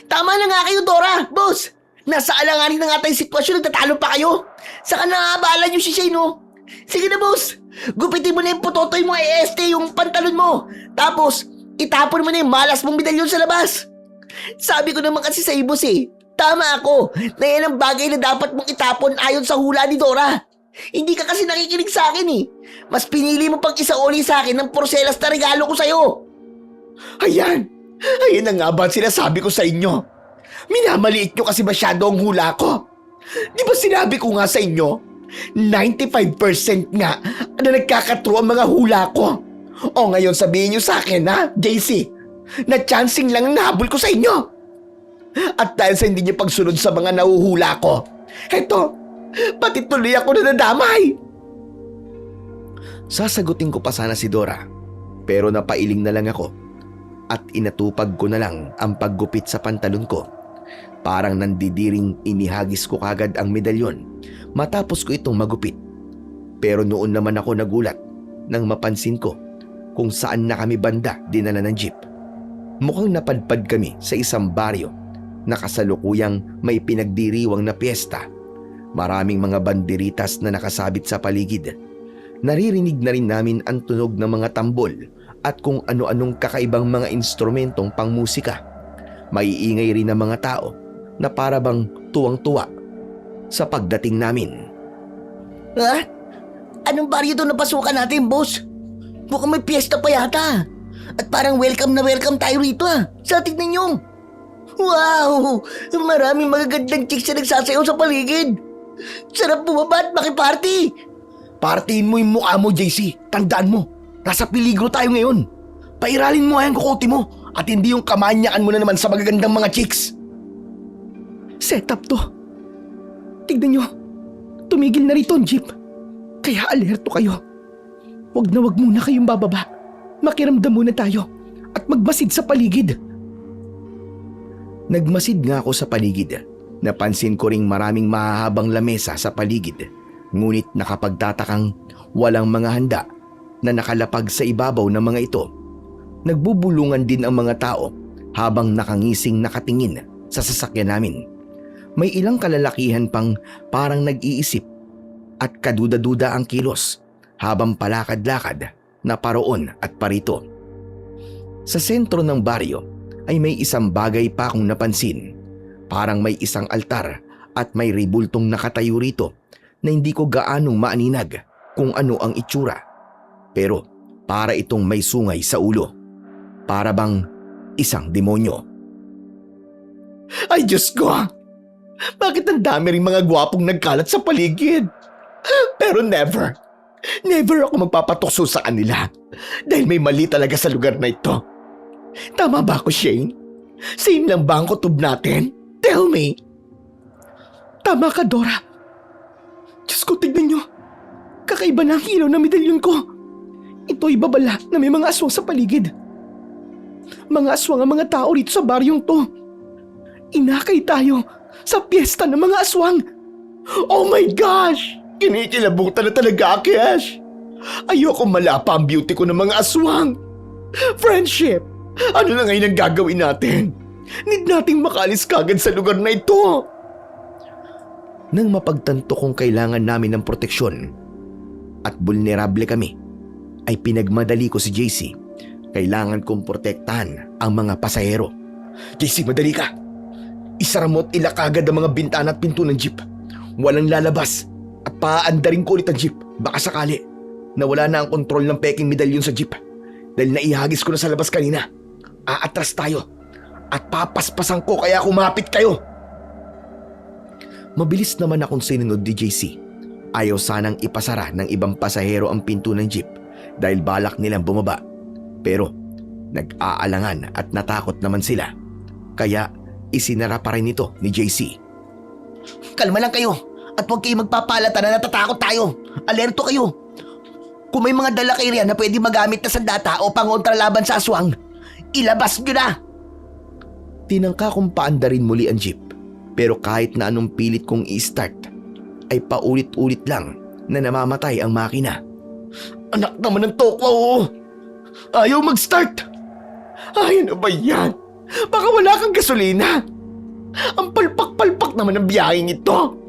Tama na nga kayo, Dora! Boss! Nasa alanganin na nga tayong sitwasyon, nagtatalo pa kayo. Saka nangabala niyo si Shane, no? Sige na, boss! Gupitin mo na yung putotoy mo EST, yung pantalon mo. Tapos, itapon mo na yung malas mong medalyon sa labas. Sabi ko naman kasi sa boss eh, tama ako na yan ang bagay na dapat mong itapon ayon sa hula ni Dora. Hindi ka kasi nakikinig sa akin eh. Mas pinili mo pang isauli sa akin ng porselas na regalo ko sa'yo. Ayan! Ayan na nga ba ang sinasabi ko sa inyo? Minamaliit nyo kasi masyado ang hula ko. Di ba sinabi ko nga sa inyo, 95% nga na nagkakatro ang mga hula ko. O ngayon sabihin nyo sa akin ha, JC, na chancing lang ang nahabol ko sa inyo. At dahil sa hindi nyo pagsunod sa mga nahuhula ko, eto, pati tuloy ako na nadamay. Sasagutin ko pa sana si Dora, pero napailing na lang ako at inatupag ko na lang ang paggupit sa pantalon ko. Parang nandidiring inihagis ko kagad ang medalyon matapos ko itong magupit. Pero noon naman ako nagulat nang mapansin ko kung saan na kami banda dinala ng jeep. Mukhang napadpad kami sa isang baryo na kasalukuyang may pinagdiriwang na piyesta Maraming mga banderitas na nakasabit sa paligid. Naririnig na rin namin ang tunog ng mga tambol at kung ano-anong kakaibang mga instrumentong pangmusika. Maiingay rin ang mga tao na para bang tuwang-tuwa sa pagdating namin. Ha? Anong baryo doon napasukan natin, boss? Mukhang may piyesta pa yata. At parang welcome na welcome tayo rito Sa tignan nyo. Wow! Maraming magagandang chicks na nagsasayaw sa paligid. Sarap bumaba at makiparty. Partiin mo yung mukha mo, JC. Tandaan mo, nasa peligro tayo ngayon. Pairalin mo ang kukote mo at hindi yung kamanyakan mo na naman sa magagandang mga chicks. Setup to. Tignan nyo, tumigil na rito ang jeep. Kaya alerto kayo. Huwag na huwag muna kayong bababa. Makiramdam muna tayo at magmasid sa paligid. Nagmasid nga ako sa paligid. Napansin ko ring maraming mahahabang lamesa sa paligid. Ngunit nakapagtatakang walang mga handa na nakalapag sa ibabaw ng mga ito. Nagbubulungan din ang mga tao habang nakangising nakatingin sa sasakyan namin. May ilang kalalakihan pang parang nag-iisip at kaduda-duda ang kilos habang palakad-lakad na paroon at parito. Sa sentro ng baryo ay may isang bagay pa akong napansin. Parang may isang altar at may ribultong nakatayo rito na hindi ko gaanong maaninag kung ano ang itsura. Pero para itong may sungay sa ulo. Para bang isang demonyo. Ay Diyos ko! Bakit ang dami ring mga gwapong nagkalat sa paligid? Pero never ako magpapatukso sa kanila dahil may mali talaga sa lugar na ito. Tama ba ako, Shane? Same lang ba ang kutob natin? Tell me. Tama ka, Dora. Diyos ko, tignan nyo. Kakaiba na ang ilaw na medalyon ko. Ito'y babala na may mga aswang sa paligid. Mga aswang ang mga tao rito sa baryong to. Inakay tayo sa piyesta ng mga aswang. Oh my gosh! Kinikilabutan na talaga, Kesh. Ayoko malapa ang beauty ko ng mga aswang. Friendship, ano na ngayon ang gagawin natin? Need nating makalis kagad sa lugar na ito. Nang mapagtanto kong kailangan namin ng proteksyon at vulnerable kami, ay pinagmadali ko si JC. Kailangan kong protektahan ang mga pasahero. JC, madali ka. Isara mo at ilak agad ang mga bintana at pinto ng jeep. Walang lalabas at paaandarin ko ulit ang jeep. Baka sakali na wala na ang kontrol ng peking medalyon sa jeep. Dahil naihagis ko na sa labas kanina. Aatras tayo at papaspasan ko kaya kumapit kayo. Mabilis naman akong sinunod ni JC. Ayaw sanang ipasara ng ibang pasahero ang pinto ng jeep dahil balak nilang bumaba. Pero nag-aalangan at natakot naman sila. Kaya isinara pa rin ito ni JC. Kalma lang kayo at huwag kayong magpapalata na natatakot tayo. Alerto kayo. Kung may mga dala kayo riyan na pwede magamit na sandata o pangontra laban sa aswang, ilabas nyo na! Tinangka kong paandarin muli ang jeep. Pero kahit na anong pilit kong i-start, ay paulit-ulit lang na namamatay ang makina. Anak naman ng tokwa, oh! Ayaw mag-start! Ay, ano ba yan? Baka wala kang gasolina! Ang palpak-palpak naman ng biyaheng ito!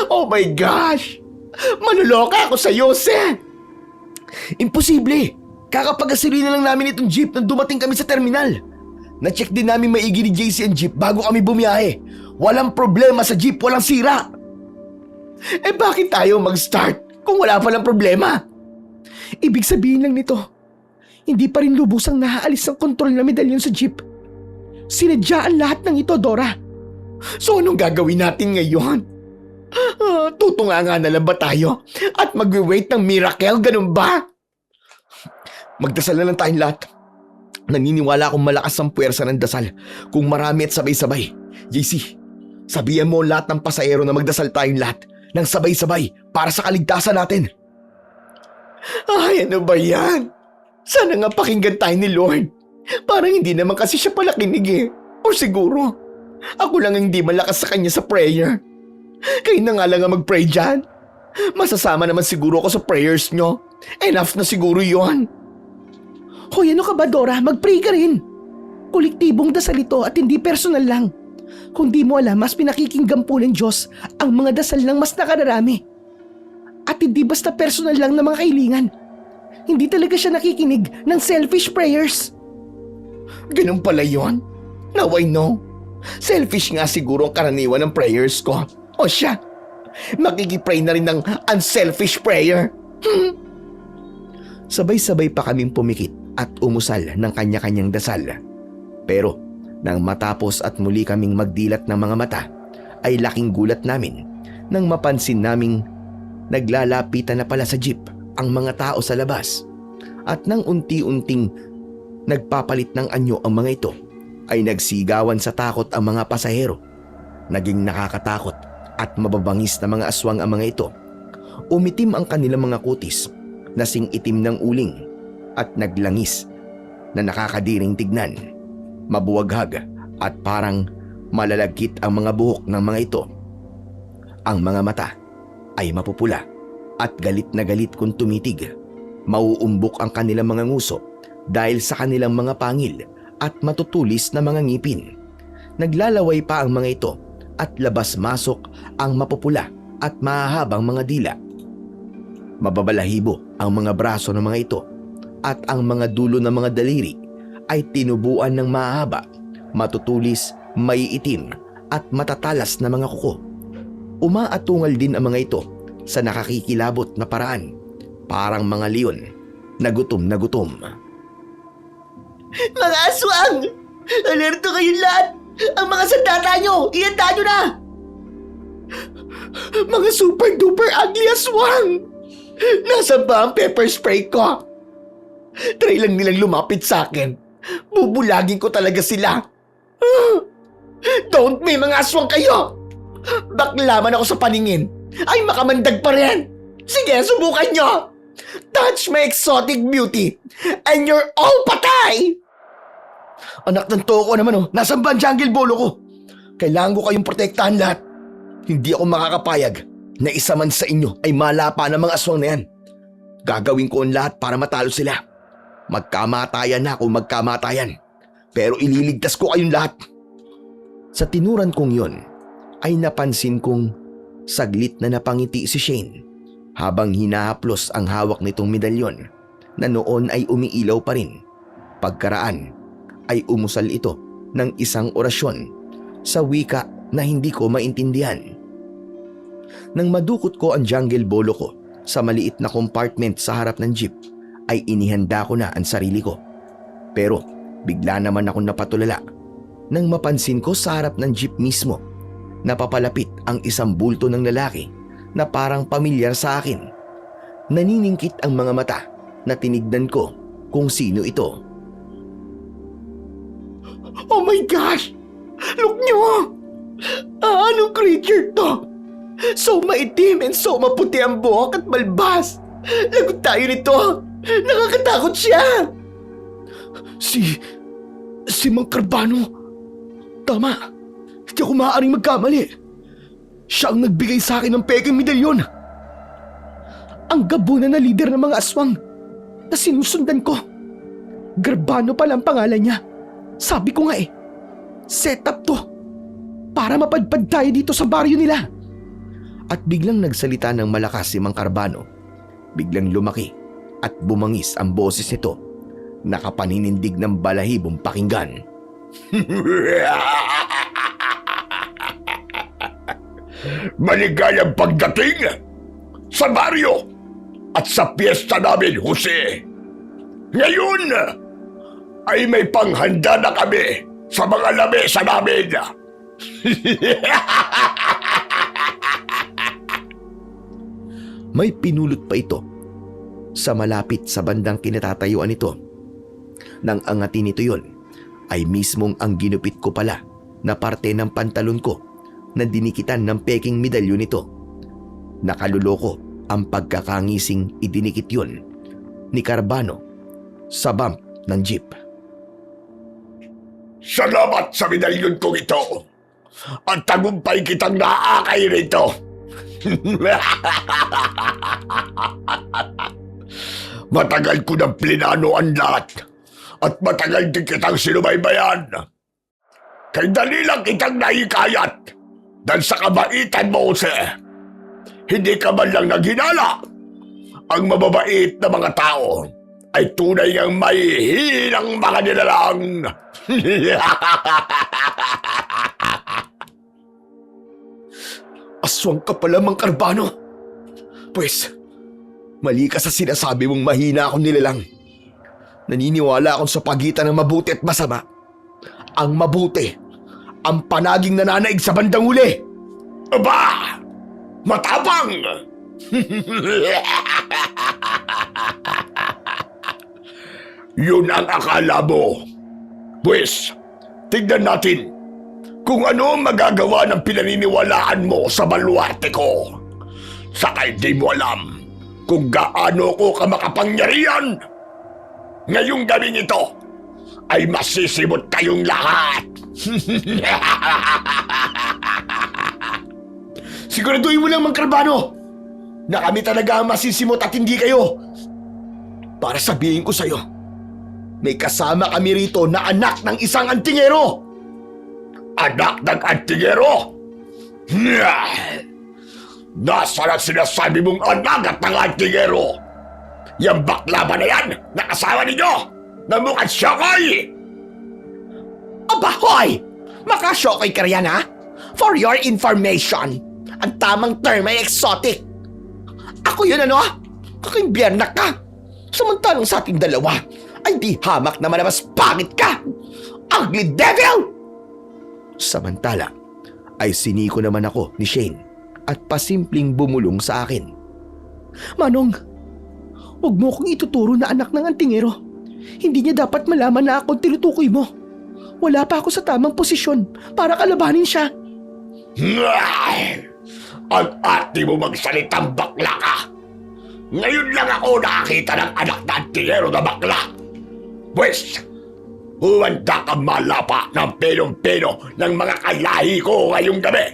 Oh my gosh! Manuloka ako sa Yose! Imposible! Kakapagasolina lang namin itong jeep nang dumating kami sa terminal. Na-check din namin maigi ni JC ang jeep bago kami bumiyahe. Walang problema sa jeep, walang sira. Eh bakit tayo mag-start kung wala palang problema? Ibig sabihin lang nito, hindi pa rin lubusang naaalis ang kontrol na medalyon sa jeep. Sinadyaan lahat ng ito, Dora. So anong gagawin natin ngayon? Tutunganga na lang ba tayo at magwi-wait ng miracle, ganun ba? Magdasal na lang tayong lahat. Naniniwala akong malakas ang puwersa ng dasal kung marami at sabay-sabay. JC, sabihan mo lahat ng pasahero na magdasal tayong lahat ng sabay-sabay para sa kaligtasan natin. Ay, ano ba yan? Sana nga pakinggan tayo ni Lord. Parang hindi naman kasi siya pala kinig eh. O siguro, ako lang ang hindi malakas sa kanya sa prayer. Kayo na nga lang ang mag-pray dyan. Masasama naman siguro ako sa prayers nyo. Enough na siguro yon. Hoy, ano ka ba, Dora? Mag-pray ka rin. Kolektibong dasal ito at hindi personal lang. Kung di mo alam, mas pinakikinggan po ng Diyos ang mga dasal ng mas nakararami. At hindi basta personal lang na mga kahilingan. Hindi talaga siya nakikinig ng selfish prayers. Ganun pala yun? Now I know. Selfish nga siguro ang karaniwan ng prayers ko. O siya, makikipray na rin ng unselfish prayer. Sabay-sabay pa kaming pumikit at umusal ng kanya-kanyang dasal. Pero nang matapos at muli kaming magdilat ng mga mata, ay laking gulat namin nang mapansin naming naglalapitan na pala sa jeep ang mga tao sa labas. At nang unti-unting nagpapalit ng anyo ang mga ito, ay nagsigawan sa takot ang mga pasahero. Naging nakakatakot at mababangis na mga aswang ang mga ito. Umitim ang kanilang mga kutis, nasing itim ng uling, at naglangis na nakakadiring tignan. Mabuwaghag at parang malalagkit ang mga buhok ng mga ito. Ang mga mata ay mapupula at galit na galit kung tumitig. Mauumbok ang kanilang mga nguso dahil sa kanilang mga pangil at matutulis na mga ngipin. Naglalaway pa ang mga ito at labas-masok ang mapupula at mahahabang mga dila. Mababalahibo ang mga braso ng mga ito at ang mga dulo ng mga daliri ay tinubuan ng mahahaba, matutulis, maiitim at matatalas na mga kuko. Umaatungal din ang mga ito sa nakakikilabot na paraan, parang mga leon na gutom na gutom. Mga aswang! Alerto kayong lahat! Ang mga sandata nyo! Ihanda nyo na! Mga super duper ugly aswang! Nasaan ba ang pepper spray ko? Try lang nilang lumapit sa akin. Bubulagin ko talaga sila. Don't, may mga aswang kayo! Baklaman ako sa paningin ay makamandag pa rin. Sige, subukan nyo! Touch my exotic beauty and you're all patay! Anak ng toko naman nasaan ba ang jungle bolo ko? Kailangan ko kayong protektahan lahat. Hindi ako makakapayag na isa man sa inyo ay malapa ng mga aswang na yan. Gagawin ko ang lahat para matalo sila. Magkamatayan na kung magkamatayan. Pero ililigtas ko kayong lahat. Sa tinuran kong yon, ay napansin kong saglit na napangiti si Shane habang hinahaplos ang hawak nitong medalyon na noon ay umiilaw pa rin. Pagkaraan ay umusal ito ng isang orasyon sa wika na hindi ko maintindihan. Nang madukot ko ang jungle bolo ko sa maliit na compartment sa harap ng jeep, ay inihanda ko na ang sarili ko. Pero bigla naman akong napatulala nang mapansin ko sa harap ng jeep mismo napapalapit ang isang bulto ng lalaki na parang pamilyar sa akin. Naniningkit ang mga mata na tinignan ko kung sino ito. Oh my gosh! Look nyo! Anong creature to? So maitim and so maputi ang buhok at balbas. Lagot tayo nito. Nakakatakot siya. Si Mang Carbano. Tama. Hindi ako maaaring magkamali. Siya ang nagbigay sa akin ng peking medalyon. Ang gabunan na leader ng mga aswang na sinusundan ko. Garbano pala ang pangalan niya. Sabi ko nga set up to para mapadpad tayo dito sa baryo nila. At biglang nagsalita ng malakas si Mang Carbano. Biglang lumaki at bumangis ang boses nito. Nakapaninindig ng balahibong pakinggan. Maligayang pagdating sa baryo at sa piyesta namin, Jose. Ngayon ay may panghanda na kami sa mga lamesa namin. May pinulot pa ito sa malapit sa bandang kinatatayuan nito. Nang angatin nito yon, ay mismong ang ginupit ko pala na parte ng pantalon ko na dinikitan ng peking medalyon nito. Nakaluloko ang pagkakangising idinikit yon ni Carbano sa bump ng jeep. Salamat sa medalyon kong ito at tagumpay kitang naakay rito. Matagal ko ng plinano ang lahat at matagal din kitang sinubaybayan. kay dali lang kitang nahikayat dahil sa kabaitan mo, Jose. Hindi ka man lang naghinala. Ang mababait na mga tao ay tunay ngang may hinang mga nilalang. Aswang ka pala, Mang Carbano. Pwes, mali ka sa sinasabi mong mahina akong nilalang. Naniniwala akong sa pagitan ng mabuti at masama. Ang mabuti, ang panaging nananaig sa bandang huli. Aba! Matapang! Yun ang akala mo. Pwes, tignan natin kung ano ang magagawa ng pinaniniwalaan mo sa baluarte ko. Saka hindi mo alam kung gaano ko ka makapangyarihan. Ngayong gabing ito ay masisimot kayong lahat. Siguraduhin mo lang, Mang Carbano, na kami talaga ang masisimot at hindi kayo. Para sabihin ko sa'yo, may kasama kami rito na anak ng isang antingero. Anak ng antingero? Nasaan ang sinasabi mong anak at ng antingero? Yang bakla ba na yan na kasama ninyo? Na mukhang siyakay? Aba, hoy! Makasyokoy ka riyan, ha? For your information, ang tamang term ay exotic. Ako yun, ano? Kakaimbiernak ka. Samantalang sa ating dalawa, ay di hamak naman na mas pangit ka. Ugly devil! Samantala, ay siniko naman ako ni Shane at pasimpleng bumulong sa akin. Manong, huwag mo akong ituturo na anak ng antingero. Hindi niya dapat malaman na ako tinutukoy mo. Wala pa ako sa tamang posisyon para kalabanin siya. Ang arte mo magsalitang bakla ka. Ngayon lang ako nakakita ng anak na antingero na bakla. Pwes, huwanda kang malapa ng penong-peno ng mga kalahi ko ngayong gabi.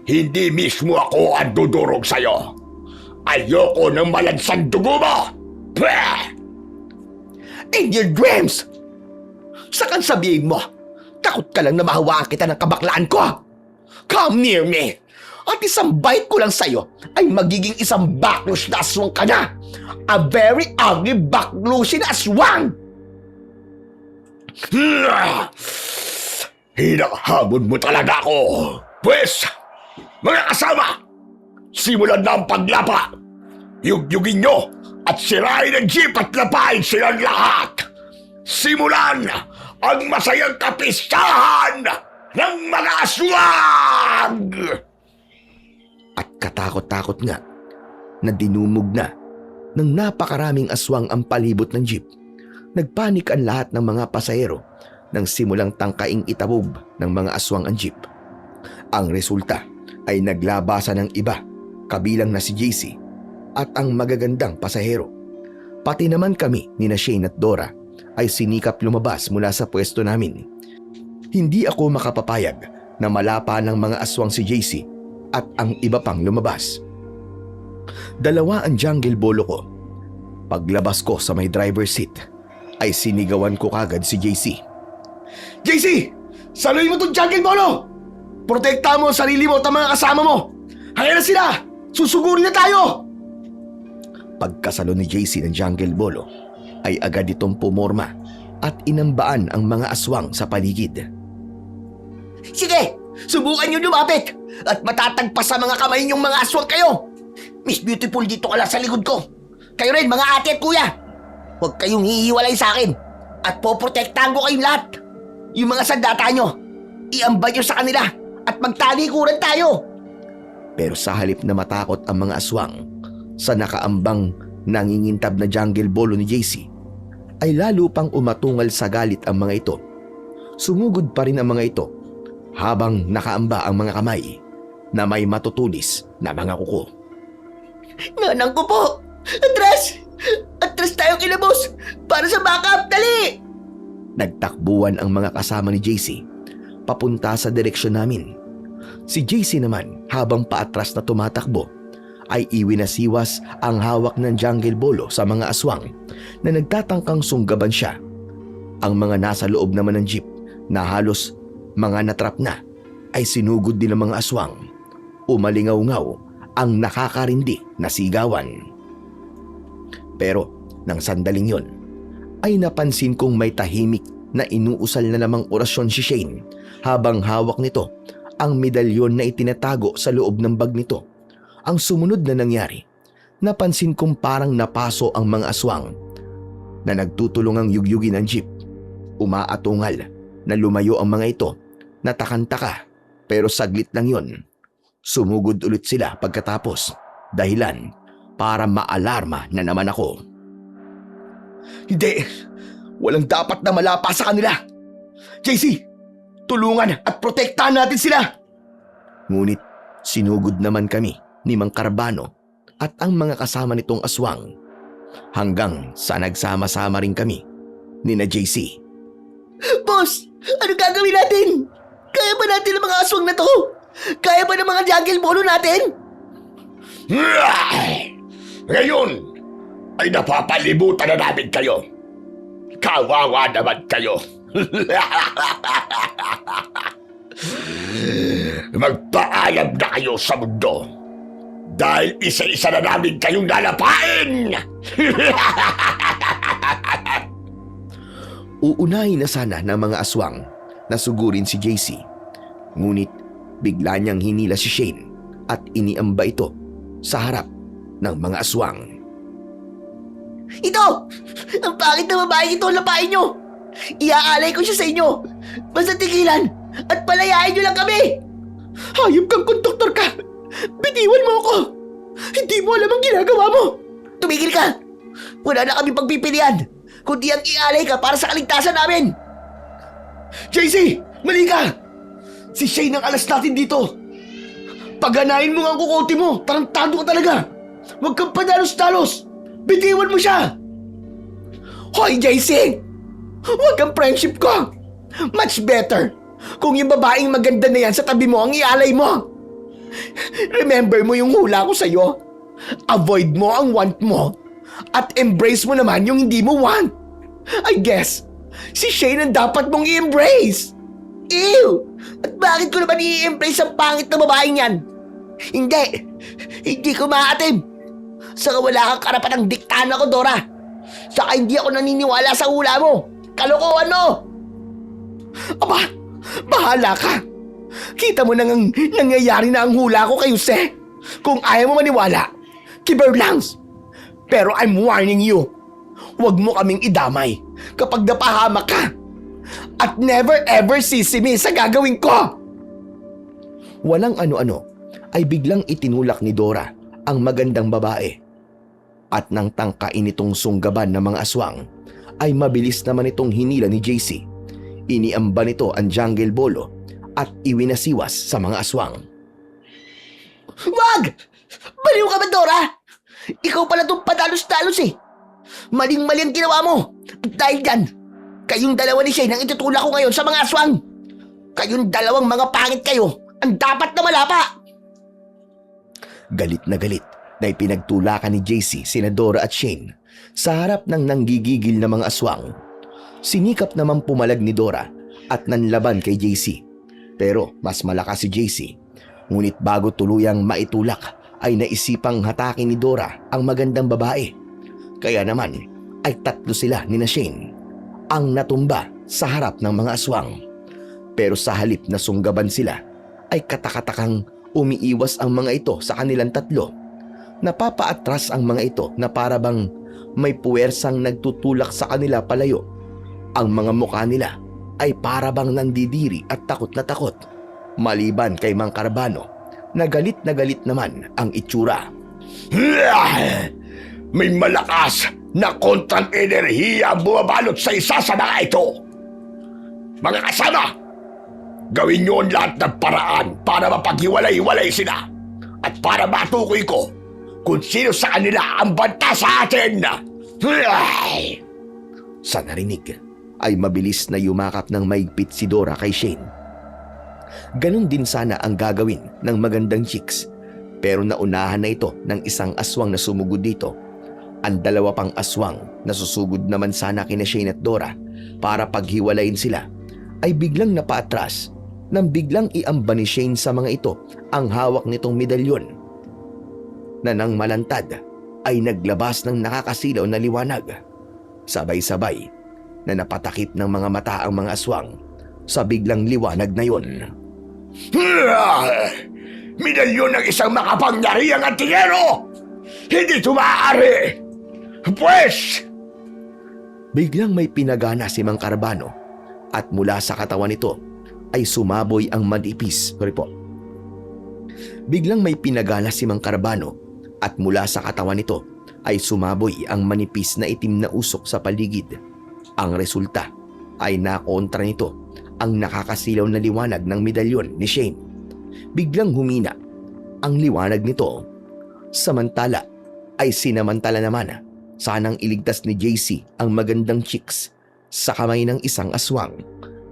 Hindi mismo ako ang dudurog sa'yo. Ayoko ng malansang dugo mo! Pweh! In your dreams! Sakan sabihin mo, takot ka lang na mahawaan kita ng kabaklaan ko. Come near me, at isang bite ko lang sa'yo ay magiging isang baklus na aswang ka na. A very ugly baklusin na aswang! Hinahamon mo talaga ako. Pwes, mga kasama, simulan na ang paglapa. Yugyugin nyo at sirain ang jeep at lapain silang lahat. Simulan ang masayang kapistahan ng mga aswang! At katakot-takot nga na dinumog na ng napakaraming aswang ang palibot ng jeep. Nagpanik ang lahat ng mga pasahero nang simulang tangkaing itabog ng mga aswang ang jeep. Ang resulta ay naglabasan ng iba, kabilang na si JC at ang magagandang pasahero. Pati naman kami ni Shane at Dora ay sinikap lumabas mula sa pwesto namin. Hindi ako makapapayag na malapa ng mga aswang si JC at ang iba pang lumabas. Dalawa ang jungle bolo ko. Paglabas ko sa may driver's seat, ay sinigawan ko kagad si JC. JC! Saluhin mo itong jungle bolo! Protekta mo ang sarili mo at ang mga kasama mo! Hanggang na sila! Susugurin na tayo! Pagkasalo ni JC ng jungle bolo, ay agad itong pumorma at inambaan ang mga aswang sa paligid. Sige, subukan nyo lumapit at matatagpas sa mga kamay niyong mga aswang kayo. Miss Beautiful, dito ka lang sa likod ko. Kayo rin, mga ate at kuya. Huwag kayong hihiwalay sa akin at poprotektahan ko kayong lahat. Yung mga sandata nyo, iambag nyo sa kanila at magtalikuran tayo. Pero sa halip na matakot ang mga aswang sa nakaambang nangingintab na jungle bolo ni JC, ay lalo pang umatungal sa galit ang mga ito. Sumugod pa rin ang mga ito habang nakaamba ang mga kamay na may matutulis na mga kuko. Nanang ko po! Atras! Atras tayo kila boss! Para sa backup! Dali! Nagtakbuhan ang mga kasama ni JC papunta sa direksyon namin. Si JC naman, habang paatras na tumatakbo, ay iwinasiwas ang hawak ng jungle bolo sa mga aswang na nagtatangkang sunggaban siya. Ang mga nasa loob naman ng jeep na halos mga natrap na ay sinugod din ng mga aswang. Umalingaw-ngaw ang nakakarindi na sigawan. Pero nang sandaling yon, ay napansin kong may tahimik na inuusal na namang orasyon si Shane habang hawak nito ang medalyon na itinatago sa loob ng bag nito. Ang sumunod na nangyari, napansin kong parang napaso ang mga aswang na nagtutulungang yugyugin ang jeep. Umaatungal na lumayo ang mga ito, natakantaka, pero saglit lang yon. Sumugod ulit sila pagkatapos, dahilan para maalarma na naman ako. Hindi! Walang dapat na malapa sa kanila! JC! Tulungan at protektahan natin sila! Ngunit sinugod naman kami ni Mang Carbano at ang mga kasama nitong aswang, hanggang sa nagsama-sama rin kami ni na JC. Boss, ano gagawin natin? Kaya ba natin ang mga aswang na to? Kaya ba ng mga jungle bolo natin? Ngayon ay napapalibutan na namin kayo. Kawawa naman kayo. Magpaalam na kayo sa mundo dahil isa-isa na namin kayong lalapain. Uunahin na sana ng mga aswang na sugurin si JC. Ngunit bigla niyang hinila si Shane at iniamba ito sa harap ng mga aswang. Ito! Ang pangit na babae ito ang lapain nyo! Iaalay ko siya sa inyo! Basta tigilan at palayain nyo lang kami! Hayop kang konduktor ka! Bitiwan mo ako! Hindi mo alam ang ginagawa mo! Tumigil ka! Wala na kami pagpipilian, kundi ang ialay ka para sa kaligtasan namin! JC! Mali ka! Si Shane ang alas natin dito! Paganahin mo nga ang kukote mo! Tarantado ka talaga! Huwag kang padalos-dalos! Bitiwan mo siya! Hoy, JC! Huwag kang friendship ko! Much better kung yung babaeng maganda na yan sa tabi mo ang ialay mo! Remember mo yung hula ko sa'yo? Avoid mo ang want mo at embrace mo naman yung hindi mo want. I guess, si Shane ang dapat mong i-embrace. Ew! At bakit ko naman i-embrace ang pangit na babaeng yan? Hindi ko maatib. Saka wala kang karapat ng diktahan ako, Dora. Saka hindi ako naniniwala sa hula mo. Kalokohan mo! Aba, bahala ka. Kita mo nang nangyayari na ang hula ko kay Jose. Kung ayaw mo maniwala, kiber langs. Pero I'm warning you, huwag mo kaming idamay kapag napahamak ka. At never ever sisimi sa gagawin ko. Walang ano-ano ay biglang itinulak ni Dora ang magandang babae. At nang tangkain itong sunggaban ng mga aswang, ay mabilis naman itong hinila ni JC. Iniamba nito ang jungle bolo at iwinasiwas sa mga aswang. Wag! Baliw ka ba, Dora? Ikaw pala itong padalos-dalos eh. Maling-mali ang ginawa mo. At dahil dyan, kayong dalawa ni Shane ang itutulak ko ngayon sa mga aswang. Kayong dalawang mga pangit kayo ang dapat na malapa. Galit na ipinagtulakan ni JC sina Dora at Shane sa harap ng nanggigigil na mga aswang. Sinikap naman pumalag ni Dora at nanlaban kay JC. Pero mas malakas si JC. Ngunit bago tuluyang maitulak ay naisipang hatakin ni Dora ang magandang babae. Kaya naman ay tatlo sila ni na Shane ang natumba sa harap ng mga aswang. Pero sa halip na sunggaban sila ay katakatakang umiiwas ang mga ito sa kanilang tatlo. Napapaatras ang mga ito na parabang may puwersang nagtutulak sa kanila palayo. Ang mga mukha nila ay parabang nandidiri at takot na takot. Maliban kay Mang Carbano na galit naman ang itsura. May malakas na kontrang enerhiya ang bumabalot sa isa sa mga ito. Mga kasama, gawin niyo ang lahat ng paraan para mapaghiwalay-hiwalay sila at para matukoy ko kung sino sa kanila ang banta sa atin. Sa narinig ay mabilis na yumakap ng maigpit si Dora kay Shane. Ganon din sana ang gagawin ng magandang chicks, pero naunahan na ito ng isang aswang na sumugod dito. Ang dalawa pang aswang na susugod naman sana kina Shane at Dora para paghiwalayin sila ay biglang napaatras nang biglang iamba ni Shane sa mga ito ang hawak nitong medalyon na nang malantad ay naglabas ng nakakasilaw na liwanag. Sabay-sabay na napatakip ng mga mata ang mga aswang sa biglang liwanag na yun. Medalyon ng isang makapangyarihang antingero! Hindi ito maaari! Pwes! Biglang may pinagana si Mang Carbano at mula sa katawan nito ay sumaboy ang manipis. Biglang may pinagana si Mang Carbano at mula sa katawan nito ay sumaboy ang manipis na itim na usok sa paligid. Ang resulta ay nakontra nito ang nakakasilaw na liwanag ng medalyon ni Shane. Biglang humina ang liwanag nito. Samantala ay sinamantala naman sanang iligtas ni JC ang magandang chicks sa kamay ng isang aswang.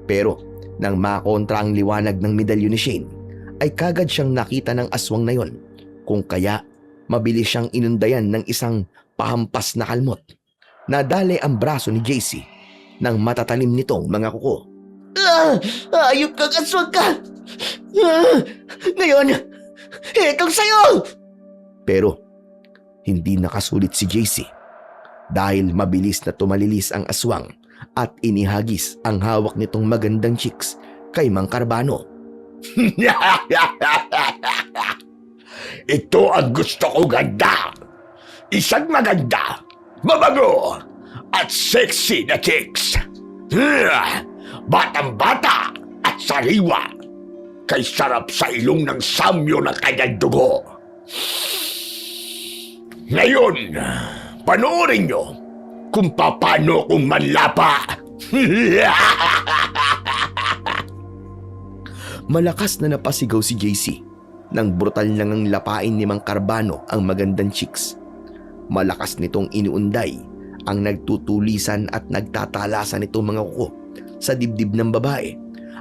Pero nang makontra ang liwanag ng medalyon ni Shane ay kagad siyang nakita ng aswang na yon, kung kaya mabilis siyang inundayan ng isang pahampas na kalmot. Nadali ang braso ni JC ng matatalim nitong mga kuko. Ayop kang aswang ka! Ngayon, etong sayo! Pero hindi nakasulit si JC dahil mabilis na tumalilis ang aswang at inihagis ang hawak nitong magandang chicks kay Mang Carbano. Ito ang gusto ko, ganda! Isang maganda, mabago, at sexy na chicks. Batang-bata at sariwa. Kay sarap sa ilong ng samyo ng kanyang dugo. Ngayon, panoorin nyo kung paano kung manlapa. Malakas na napasigaw si JC nang brutal na ngang lapain ni Mang Carbano ang magandang chicks. Malakas nitong iniunday ang nagtutulisan at nagtatalasan nitong mga kuko sa dibdib ng babae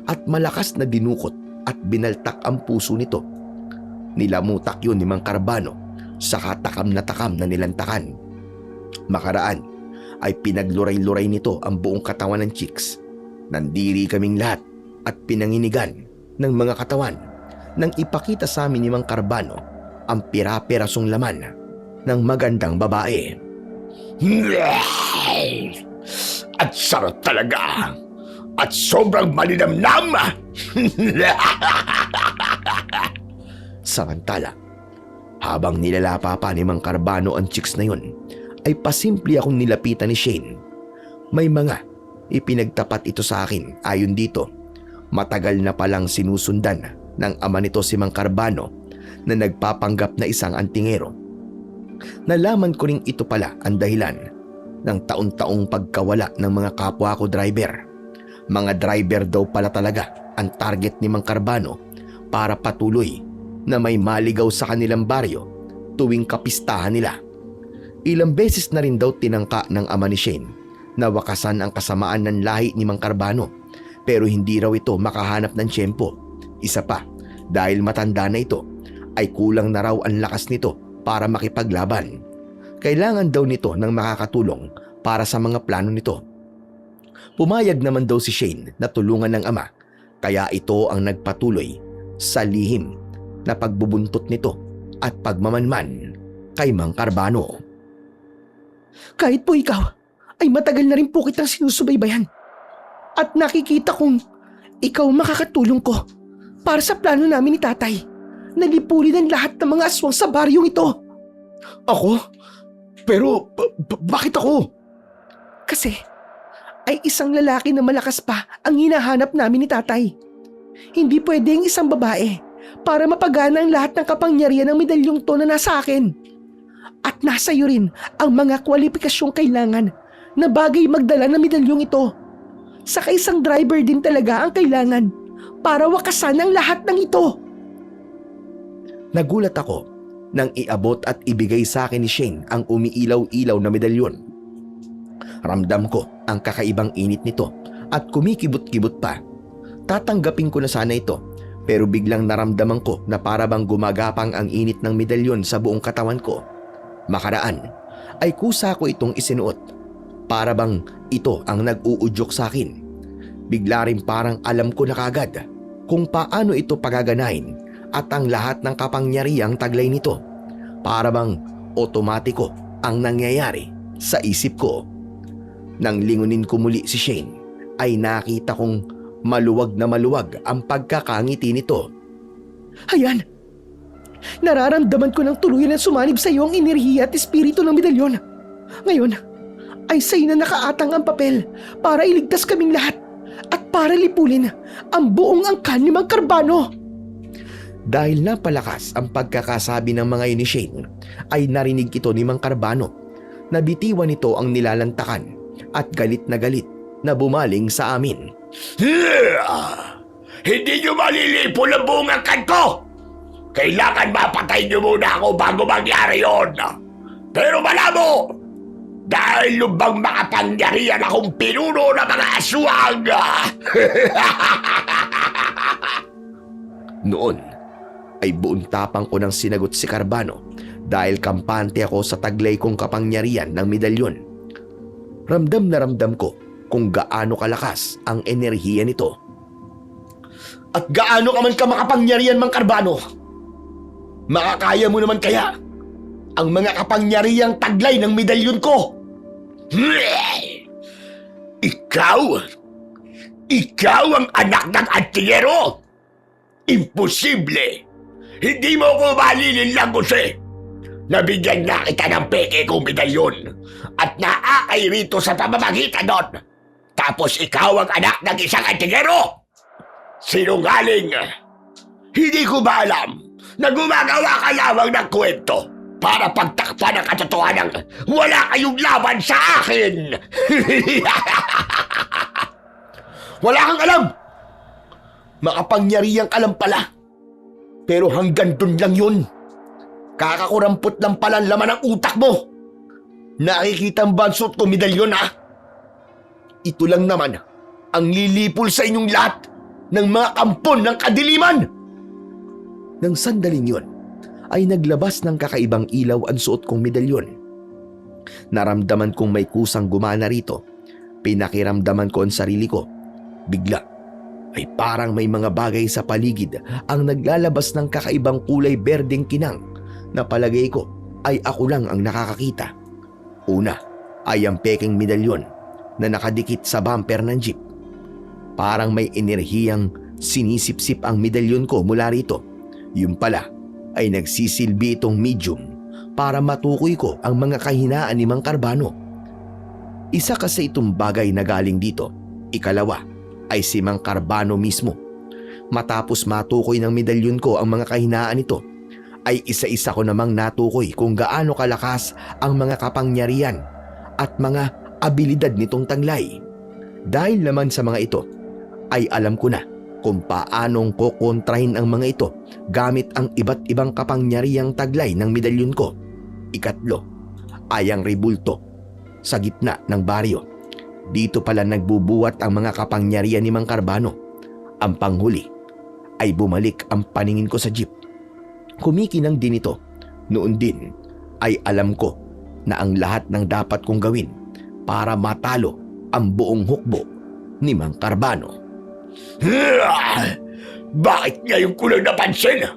at malakas na dinukot at binaltak ang puso nito. Nilamutak yun ni Mang Carbano sa katakam na nilantakan. Makaraan ay pinagluray-luray nito ang buong katawan ng chicks. Nandiri kaming lahat at pinanginigan ng mga katawan nang ipakita sa amin ni Mang Carbano ang pira-pirasong laman ng magandang babae. At sarap talaga. At sobrang malinamnam. Samantala, habang nilalapa pa ni Mang Carbano ang chicks na yun, ay pasimple akong nilapitan ni Shane. May mga ipinagtapat ito sa akin. Ayon dito, matagal na palang sinusundan ng ama nito si Mang Carbano na nagpapanggap na isang antingero. Nalaman ko ring ito pala ang dahilan ng taon-taong pagkawala ng mga kapwa ko driver. Mga driver daw pala talaga ang target ni Mang Carbano para patuloy na may maligaw sa kanilang baryo tuwing kapistahan nila. Ilang beses na rin daw tinangka ng ama ni Shane na wakasan ang kasamaan ng lahi ni Mang Carbano, pero hindi raw ito makahanap ng tiyempo. Isa pa, dahil matanda na ito, ay kulang na raw ang lakas nito para makipaglaban. Kailangan daw nito ng makakatulong para sa mga plano nito. Pumayag naman daw si Shane na tulungan ng ama, kaya ito ang nagpatuloy sa lihim na pagbubuntot nito at pagmamanman kay Mang Carbano. Kahit po ikaw, ay matagal na rin po kitang sinusubaybayan. At nakikita kong ikaw makakatulong ko para sa plano namin ni tatay na lipulin ang lahat ng mga aswang sa baryong ito. Ako? Pero bakit ako? Kasi ay isang lalaki na malakas pa ang hinahanap namin ni tatay. Hindi pwedeng isang babae para mapagana ang lahat ng kapangyarihan ng medalyong to na nasa akin. At nasa iyo rin ang mga kwalipikasyong kailangan na bagay magdala ng medalyong ito. Saka isang driver din talaga ang kailangan para wakasan ang lahat ng ito. Nagulat ako nang iabot at ibigay sa akin ni Shane ang umiilaw-ilaw na medalyon. Ramdam ko ang kakaibang init nito at kumikibot-kibot pa. Tatanggapin ko na sana ito, pero biglang naramdaman ko na para bang gumagapang ang init ng medalyon sa buong katawan ko. Makaraan ay kusa ko itong isinuot. Para bang ito ang nag-uudyok sa akin. Bigla rin parang alam ko na kagad kung paano ito pagaganahin at ang lahat ng kapangyarihang taglay nito. Para bang otomatiko ang nangyayari sa isip ko. Nang lingunin ko muli si Shane, ay nakita kong maluwag na maluwag ang pagkakangiti nito. Ayan! Nararamdaman ko ng tuluyan na sumanib sa iyo ang enerhiya at espiritu ng medalyon. Ngayon, ay sa'yo na nakaatang ang papel para iligtas kaming lahat at para lipulin ang buong angkan ni Mang Carbano. Dahil napalakas ang pagkakasabi ng mga yun ni Shane, ay narinig ito ni Mang Carbano. Nabitiwan nito ang nilalantakan at galit na bumaling sa amin. Hindi nyo malilipol ang buong angkan ko! Kailangan mapatay nyo muna ako bago mangyari yun. Pero malabo! Dahil lubang makapangyarihan akong pinuno ng mga aswang! Noon ay buong tapang ko nang sinagot si Carbano dahil kampante ako sa taglay kong kapangyarihan ng medalyon. Ramdam na ramdam ko kung gaano kalakas ang enerhiya nito. At gaano ka man ka makapangyarihan, Mang Carbano? Makakaya mo naman kaya ang mga kapangyarihang taglay ng medalyon ko? Ikaw? Ikaw ang anak ng artillero? Imposible! Hindi mo ko malilinlang, Jose! Nabigyan na kita ng peke kong medalyon at naakay rito sa pamamagitan doon. Tapos ikaw ang anak ng isang artillero? Sinungaling! Hindi ko ba alam na gumagawa ka lamang ng kwento para pagtakpan ang katotohanan wala kayong laban sa akin? Wala kang alam! Makapangyarihang alam pala. Pero hanggang dun lang yun. Kakakurampot lang pala ang laman ng utak mo. Nakikita ba ang suot ko medalyon, ha? Ito lang naman ang lilipol sa inyong lahat ng mga kampon ng kadiliman. Nang sandaling yun, ay naglabas ng kakaibang ilaw ang suot kong medalyon. Naramdaman kong may kusang gumana rito. Pinakiramdaman ko ang sarili ko. Bigla ay parang may mga bagay sa paligid ang naglalabas ng kakaibang kulay berdeng kinang na palagay ko ay ako lang ang nakakakita. Una ay ang peking medalyon na nakadikit sa bumper ng jeep. Parang may enerhiyang sinisipsip ang medalyon ko mula rito. Yung pala ay nagsisilbi itong medium para matukoy ko ang mga kahinaan ni Mang Carbano. Isa kasi itong bagay na galing dito. Ikalawa ay si Mang Carbano mismo. Matapos matukoy ng medalyon ko ang mga kahinaan nito, ay isa-isa ko namang natukoy kung gaano kalakas ang mga kapangyarihan at mga abilidad nitong taglay. Dahil naman sa mga ito, ay alam ko na kung paanong kukontrahin ang mga ito gamit ang iba't ibang kapangyarihang taglay ng medalyon ko. Ikatlo ay ang rebulto sa gitna ng baryo. Dito pala nagbubuwat ang mga kapangyarihan ni Mang Carbano. Ang panghuli ay bumalik ang paningin ko sa jeep. Kumikinang din ito. Noon din ay alam ko na ang lahat ng dapat kong gawin para matalo ang buong hukbo ni Mang Carbano. Bakit ngayon ko lang napansin?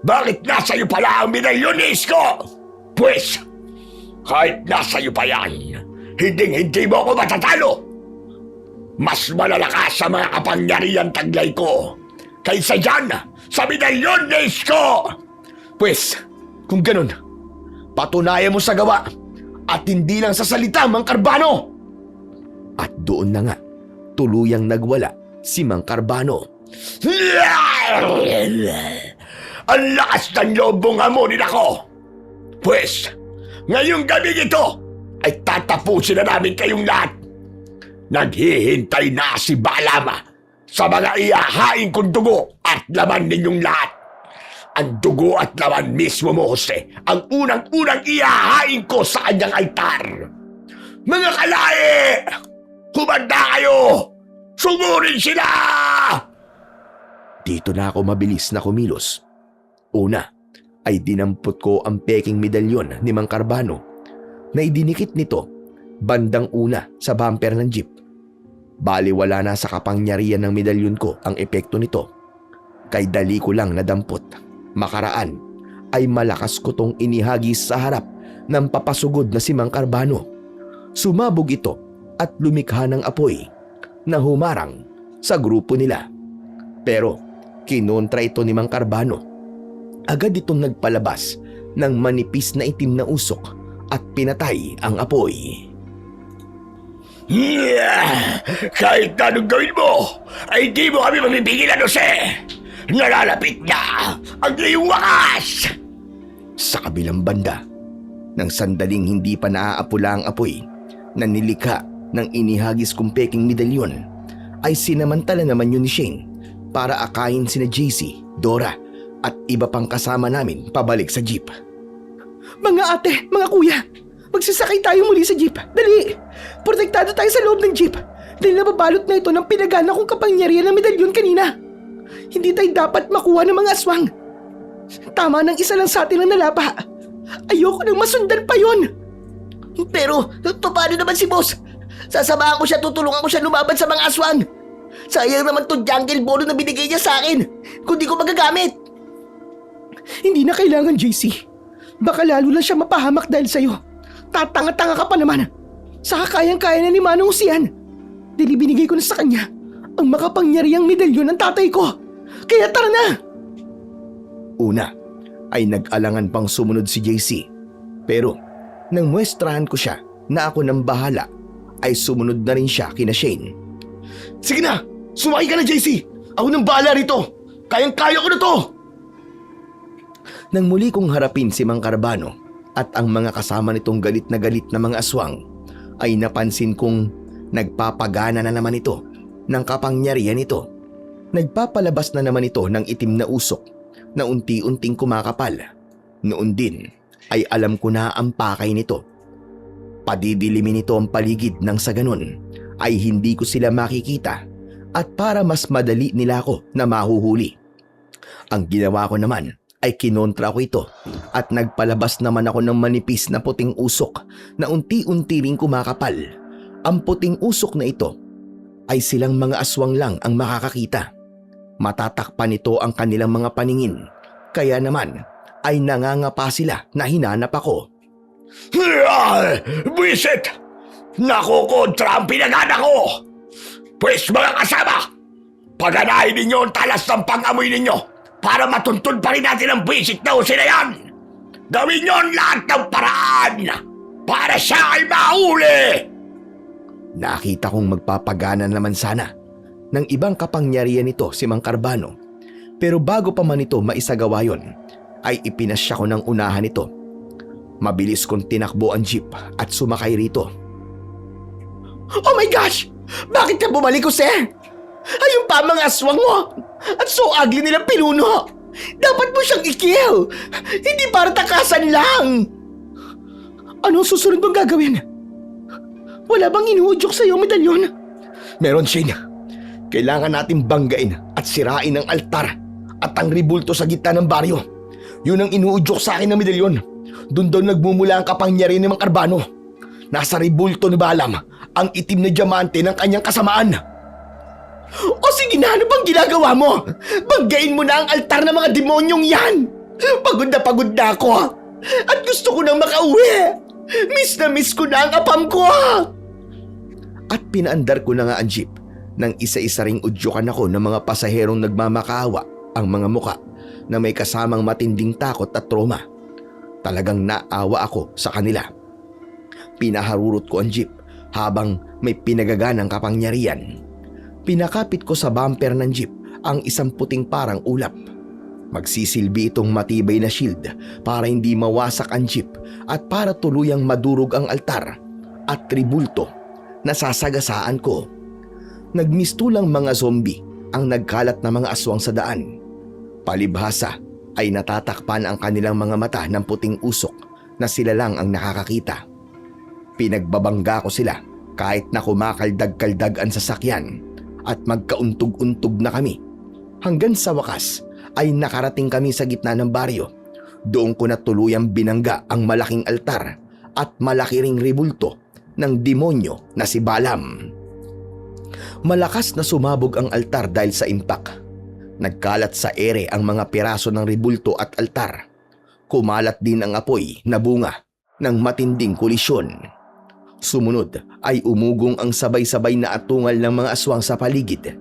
Bakit nasa iyo pala ang medalyon, Isko? Pwes, kahit nasa iyo pa yan, hindi mo ako matatalo. Mas malalakas sa mga kapangyarihan taglay ko kaysa dyan sa medalyon, Isko! Pwes, kung ganun, patunayan mo sa gawa at hindi lang sa salita, Mang Carbano! At doon na nga, tuluyang nagwala si Mang Carbano. Ang lakas ng loob mong hamunin ako! Pwes, ngayong gabi ito ay tatapusin na namin kayong lahat. Naghihintay na si Balama sa mga ihahain kong dugo at laman ninyong lahat. Ang dugo at laman mismo mo, Jose, ang unang-unang ihahain ko sa kanyang altar. Mga kalahi! Humanda kayo! Sumurin sila! Dito na ako mabilis na kumilos. Una ay dinampot ko ang peking medalyon ni Mang Carbano na idinikit nito bandang una sa bumper ng jeep. Bali wala na sa kapangyarihan ng medalyon ko ang epekto nito Kay dali ko lang nadampot. Makaraan ay malakas ko tong inihagis sa harap ng papasugod na si Mang Carbano. Sumabog ito at lumikha ng apoy na humarang sa grupo nila. Pero kinontra ito ni Mang Carbano. Agad itong nagpalabas ng manipis na itim na usok at pinatay ang apoy. Kahit anong gawin mo, ay di mo kami mapipigilan, Jose! Nalalapit na ang iyong wakas! Sa kabilang banda, nang sandaling hindi pa naaapula ang apoy na nilikha ng inihagis kong peking medalyon, ay sinamantala naman yun ni Shane para akayin sina JC, Dora at iba pang kasama namin pabalik sa jeep. Mga ate, mga kuya, magsasakay tayo muli sa jeep. Dali! Protektado tayo sa loob ng jeep dahil nababalot na ito ng pinagana kong kapangyarihan ng medalyon kanina. Hindi tayo dapat makuha ng mga aswang. Tama nang isa lang sa atin ang nalapa. Ayoko nang masundan pa yon. Pero, paano naman si boss? Sasamahan ko siya, tutulungan ko siya lumaban sa mga aswang. Sayang naman to jungle ball na binigay niya sa akin kung di ko magagamit. Hindi na kailangan, JC. Baka lalo lang siya mapahamak dahil sa'yo. Tatanga-tanga ka pa naman. Saka kayang-kaya na ni Manong Sian. Dili binigay ko na sa kanya ang makapangyarihang medalyon ng tatay ko. Kaya tara na! Una ay nag-alangan pang sumunod si JC. Pero nang muestrahan ko siya na ako nang bahala, ay sumunod na rin siya kina Shane. Sige na! Sumakay ka na, JC! Ako nang bahala rito! Kayang-kaya ko na to! Nang muli kong harapin si Mang Carbano at ang mga kasama nitong galit na mga aswang, ay napansin kong nagpapagana na naman ito ng kapangyarihan ito. Nagpapalabas na naman ito ng itim na usok na unti-unting kumakapal. Noon din ay alam ko na ang pakay nito. Padidilimin nito ang paligid nang sa ganun ay hindi ko sila makikita at para mas madali nila ako na mahuhuli. Ang ginawa ko naman ay kinontra ko ito at nagpalabas naman ako ng manipis na puting usok na unti-unti ring kumakapal. Ang puting usok na ito ay silang mga aswang lang ang makakakita. Matatakpan nito ang kanilang mga paningin, kaya naman ay nangangapa sila na hinanap ako. Buisit! Nakukontra ang pinagana ko! Pwes mga kasama, paganahin ninyo ang talas ng pang-amoy ninyo para matuntun pa rin natin ang buisit na Jose na yan! Gawin nyo ang lahat ng paraan para siya ay mahuli! Nakita kong magpapagana naman sana ng ibang kapangyarihan nito si Mang Carbano. Pero bago pa man ito maisagawa yon, ay ipinasya ko ng unahan ito. Mabilis kong tinakbo ang jeep at sumakay rito. Oh my gosh! Bakit ka bumalik, Jose? Ayun pa ang mga aswang mo! At so ugly nilang pinuno! Dapat mo siyang i-kill! Hindi para takasan lang! Anong susunod mong gagawin? Wala bang inuudyok sa iyong medalyon? Meron, Shane. Kailangan natin banggain at sirain ang altar at ang ribulto sa gitna ng baryo. Yun ang inuudyok sa akin ng medalyon. Doon daw nagmumula ang kapangyarihan ni Mang Carbano. Nasa ribulto ni Balam ang itim na diamante ng kanyang kasamaan. O sige na, ano bang ginagawa mo? Banggain mo na ang altar ng mga demonyong yan! Pagod na ako! At gusto ko nang makauwi! Miss na miss ko na ang apam ko! At pinaandar ko na nga ang jeep nang isa-isa ring udyukan ako ng mga pasaherong nagmamakaawa ang mga muka na may kasamang matinding takot at trauma. Talagang naawa ako sa kanila. Pinaharurot ko ang jeep habang may pinagaganang kapangyarihan. Pinakapit ko sa bumper ng jeep ang isang puting parang ulap. Magsisilbi itong matibay na shield para hindi mawasak ang jeep at para tuluyang madurog ang altar at tribulto na sasagasaan ko. Nagmistulang mga zombie ang nagkalat na mga aswang sa daan. Palibhasa ay natatakpan ang kanilang mga mata ng puting usok na sila lang ang nakakakita. Pinagbabangga ko sila kahit na kumakaldag-kaldag ang sasakyan at magkauntog-untog na kami. Hanggang sa wakas ay nakarating kami sa gitna ng baryo. Doon ko na tuluyang binangga ang malaking altar at malaki ring ribulto ng demonyo na si Balam. Malakas na sumabog ang altar dahil sa impact. Nagkalat sa ere ang mga piraso ng rebulto at altar. Kumalat din ang apoy na bunga ng matinding kolisyon. Sumunod ay umugong ang sabay-sabay na atungal ng mga aswang sa paligid.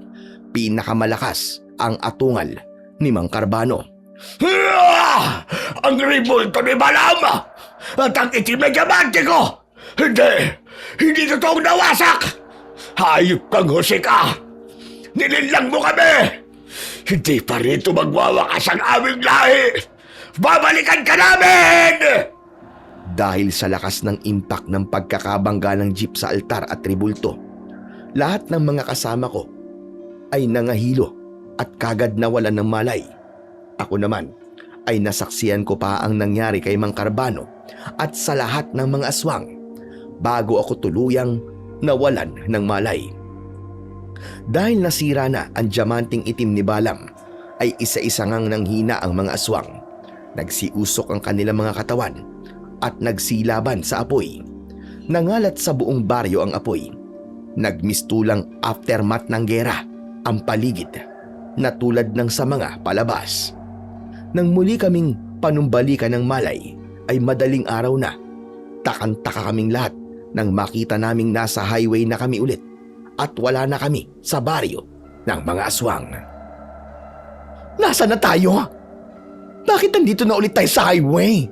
Pinakamalakas ang atungal ni Mang Carbano. Ang ribulto ni Balama! At ang itim na diamante ko! Hindi totoong nawasak! Hayop kang husika! Nilinlang mo kami! Hindi pa rito magwawakas ang aming lahi! Babalikan ka namin! Dahil sa lakas ng impact ng pagkakabangga ng jeep sa altar at tribulto, lahat ng mga kasama ko ay nangahilo at kagad nawalan ng malay. Ako naman ay nasaksiyan ko pa ang nangyari kay Mang Carbano at sa lahat ng mga aswang bago ako tuluyang nawalan ng malay. Dahil nasira na ang diamanting itim ni Balam, ay isa-isa ngang nanghina ang mga aswang. Nagsiusok ang kanilang mga katawan at nagsilaban sa apoy. Nangalat sa buong baryo ang apoy. Nagmistulang aftermath ng gera ang paligid na tulad ng sa mga palabas. Nang muli kaming panumbalikan ng malay ay madaling araw na. Takang-taka kaming lahat nang makita naming nasa highway na kami ulit at wala na kami sa baryo ng mga aswang. Nasaan na tayo? Bakit nandito na ulit tayo sa highway?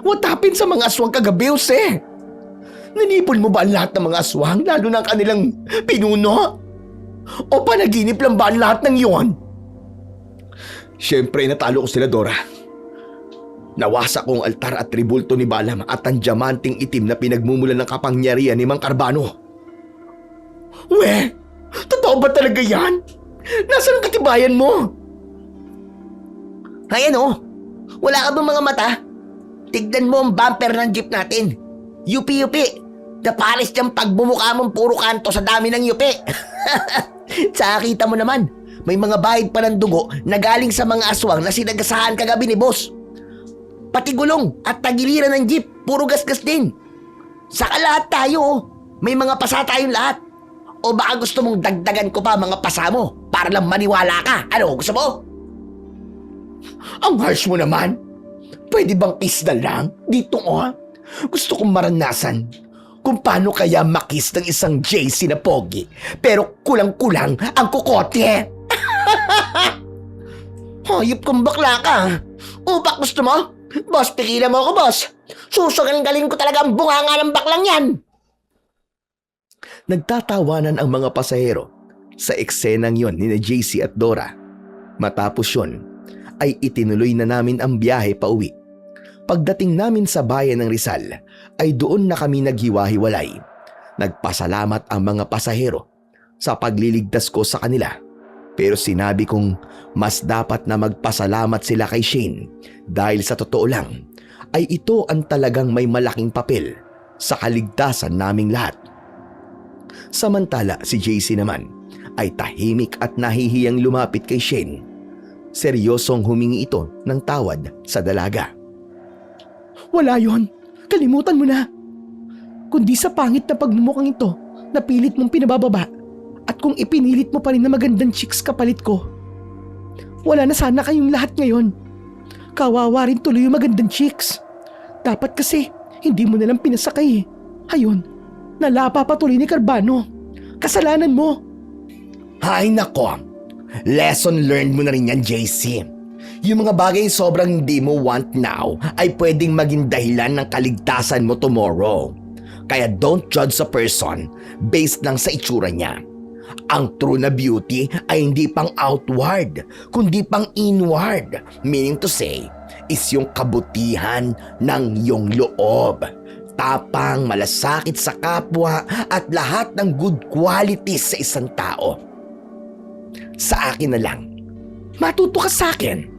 What happened sa mga aswang kagabi, Jose? Nanipon mo ba ang lahat ng mga aswang, lalo na ang kanilang pinuno? O panaginip lang ba ang lahat ng iyon? Siyempre natalo ko sila, Dora. Nawasak ko ang altar at tribulto ni Balam at ang diamanting itim na pinagmumulan ng kapangyarihan ni Mang Carbano. Totoo ba talaga yan? Nasaan ang katibayan mo? Ayan oh, wala ka bang mga mata? Tignan mo ang bumper ng jeep natin. Yupi-yupi. Naparis dyan pag bumuka mong puro kanto sa dami ng yupi. Tsaka kita mo naman, may mga bahid pa ng dugo na galing sa mga aswang na sinagasahan kagabi ni boss. Pati gulong at tagiliran ng jeep, puro gasgas din. Saka lahat tayo oh, may mga pasa tayong lahat. O baka gusto mong dagdagan ko pa mga pasa mo para lang maniwala ka? Ano, gusto mo? Ang harsh mo naman. Pwede bang kiss na lang? Dito Gusto kong maranasan kung paano kaya makiss ng isang JC na pogi pero kulang-kulang ang kukote. Hayop kang bakla ka. O bak gusto mo? Boss, pigilan mo ako, boss. Susugaling-galing ko talaga ang bunganga ng baklang yan. Nagtatawanan ang mga pasahero sa eksenang yon ni JC at Dora. Matapos yon, ay itinuloy na namin ang biyahe pa uwi. Pagdating namin sa bayan ng Rizal, ay doon na kami naghiwa-hiwalay. Nagpasalamat ang mga pasahero sa pagliligtas ko sa kanila. Pero sinabi kong mas dapat na magpasalamat sila kay Shane dahil sa totoo lang ay ito ang talagang may malaking papel sa kaligtasan naming lahat. Samantala si JC naman ay tahimik at nahihiyang lumapit kay Shane. Seryosong humingi ito ng tawad sa dalaga. Wala yon. Kalimutan mo na. Kundi sa pangit na pagmumukhang ito, napilit mong pinabababa. At kung ipinilit mo pa rin na magandang chicks kapalit ko, wala na sana kayong lahat ngayon. Kawawa rin tuloy yung magandang chicks. Dapat kasi, hindi mo nalang pinasakay eh. Ayun, nalapa pa tuloy ni Carbano. Kasalanan mo. Ay nako, lesson learned mo na rin yan, JC. Yung mga bagay sobrang hindi mo want now ay pwedeng maging dahilan ng kaligtasan mo tomorrow. Kaya don't judge a person based lang sa itsura niya. Ang true na beauty ay hindi pang outward, kundi pang inward. Meaning to say, is yung kabutihan ng iyong loob. Tapang, malasakit sa kapwa at lahat ng good qualities sa isang tao. Sa akin na lang, matuto ka sa akin.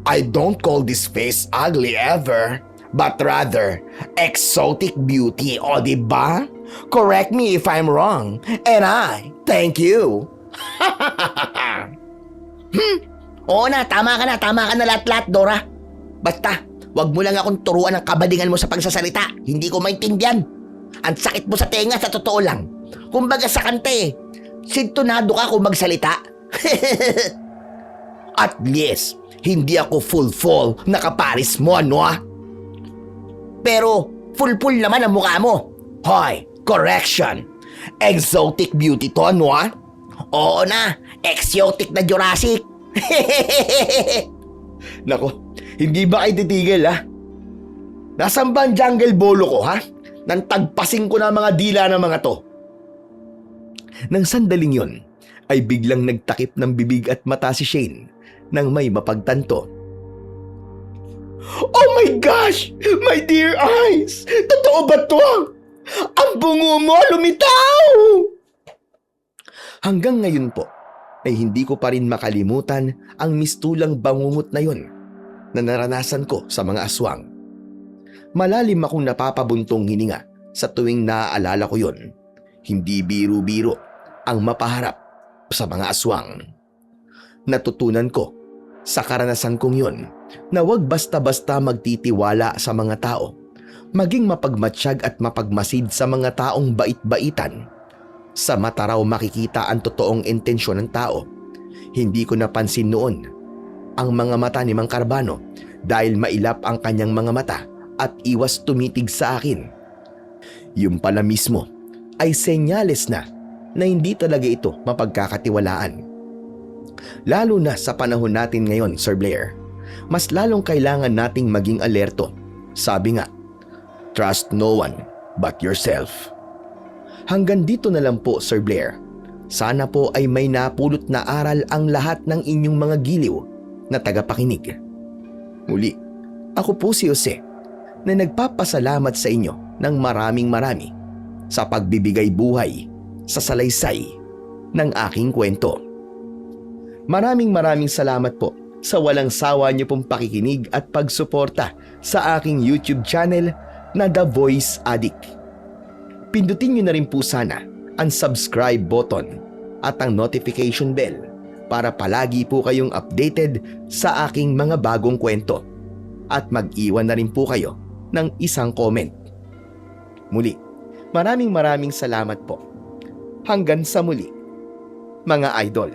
I don't call this face ugly ever, but rather exotic beauty, o diba? Correct me if I'm wrong, and I thank you. Oo na, tama ka na lahat-lahat, Dora. Basta, wag mo lang akong turuan ng kabadingan mo sa pagsasalita. Hindi ko maintindihan. Ang sakit mo sa tenga, sa totoo lang. Kumbaga sa kante, sintonado ka kung magsalita. At least, hindi ako full nakaparis mo, ano ah? Pero, full naman ang mukha mo. Hoy, correction. Exotic beauty to, ano ah? Oo na, exotic na Jurassic. Nako, hindi ba kayo titigil ha? Nasaan ba ang jungle bolo ko ha? Nang tagpasin ko na mga dila ng mga to. Nang sandaling yon, ay biglang nagtakip ng bibig at mata si Shane nang may mapagtanto. Oh my gosh! My dear eyes! Totoo ba to? Ang bungo mo lumitaw! Hanggang ngayon po, ay hindi ko pa rin makalimutan ang mistulang bangungot na yon na naranasan ko sa mga aswang. Malalim akong napapabuntong hininga sa tuwing naaalala ko yon. Hindi biro-biro ang mapaharap sa mga aswang. Natutunan ko sa karanasan kong yon na huwag basta-basta magtitiwala sa mga tao, maging mapagmatsyag at mapagmasid sa mga taong bait-baitan. Sa mata raw makikita ang totoong intensyon ng tao. Hindi ko napansin noon ang mga mata ni Mang Carbano dahil mailap ang kanyang mga mata at iwas tumitig sa akin. Yung pala mismo ay senyales na hindi talaga ito mapagkakatiwalaan. Lalo na sa panahon natin ngayon, Sir Blair, mas lalong kailangan nating maging alerto. Sabi nga, trust no one but yourself. Hanggang dito na lang po, Sir Blair. Sana po ay may napulot na aral ang lahat ng inyong mga giliw na tagapakinig. Muli, ako po si Jose na nagpapasalamat sa inyo ng marami sa pagbibigay buhay sa salaysay ng aking kwento. Maraming salamat po sa walang sawa niyo pong pakikinig at pagsuporta sa aking YouTube channel na The Voice Addict. Pindutin niyo na rin po sana ang subscribe button at ang notification bell para palagi po kayong updated sa aking mga bagong kwento at mag-iwan na rin po kayo ng isang comment. Muli, maraming salamat po. Hanggang sa muli, mga idol.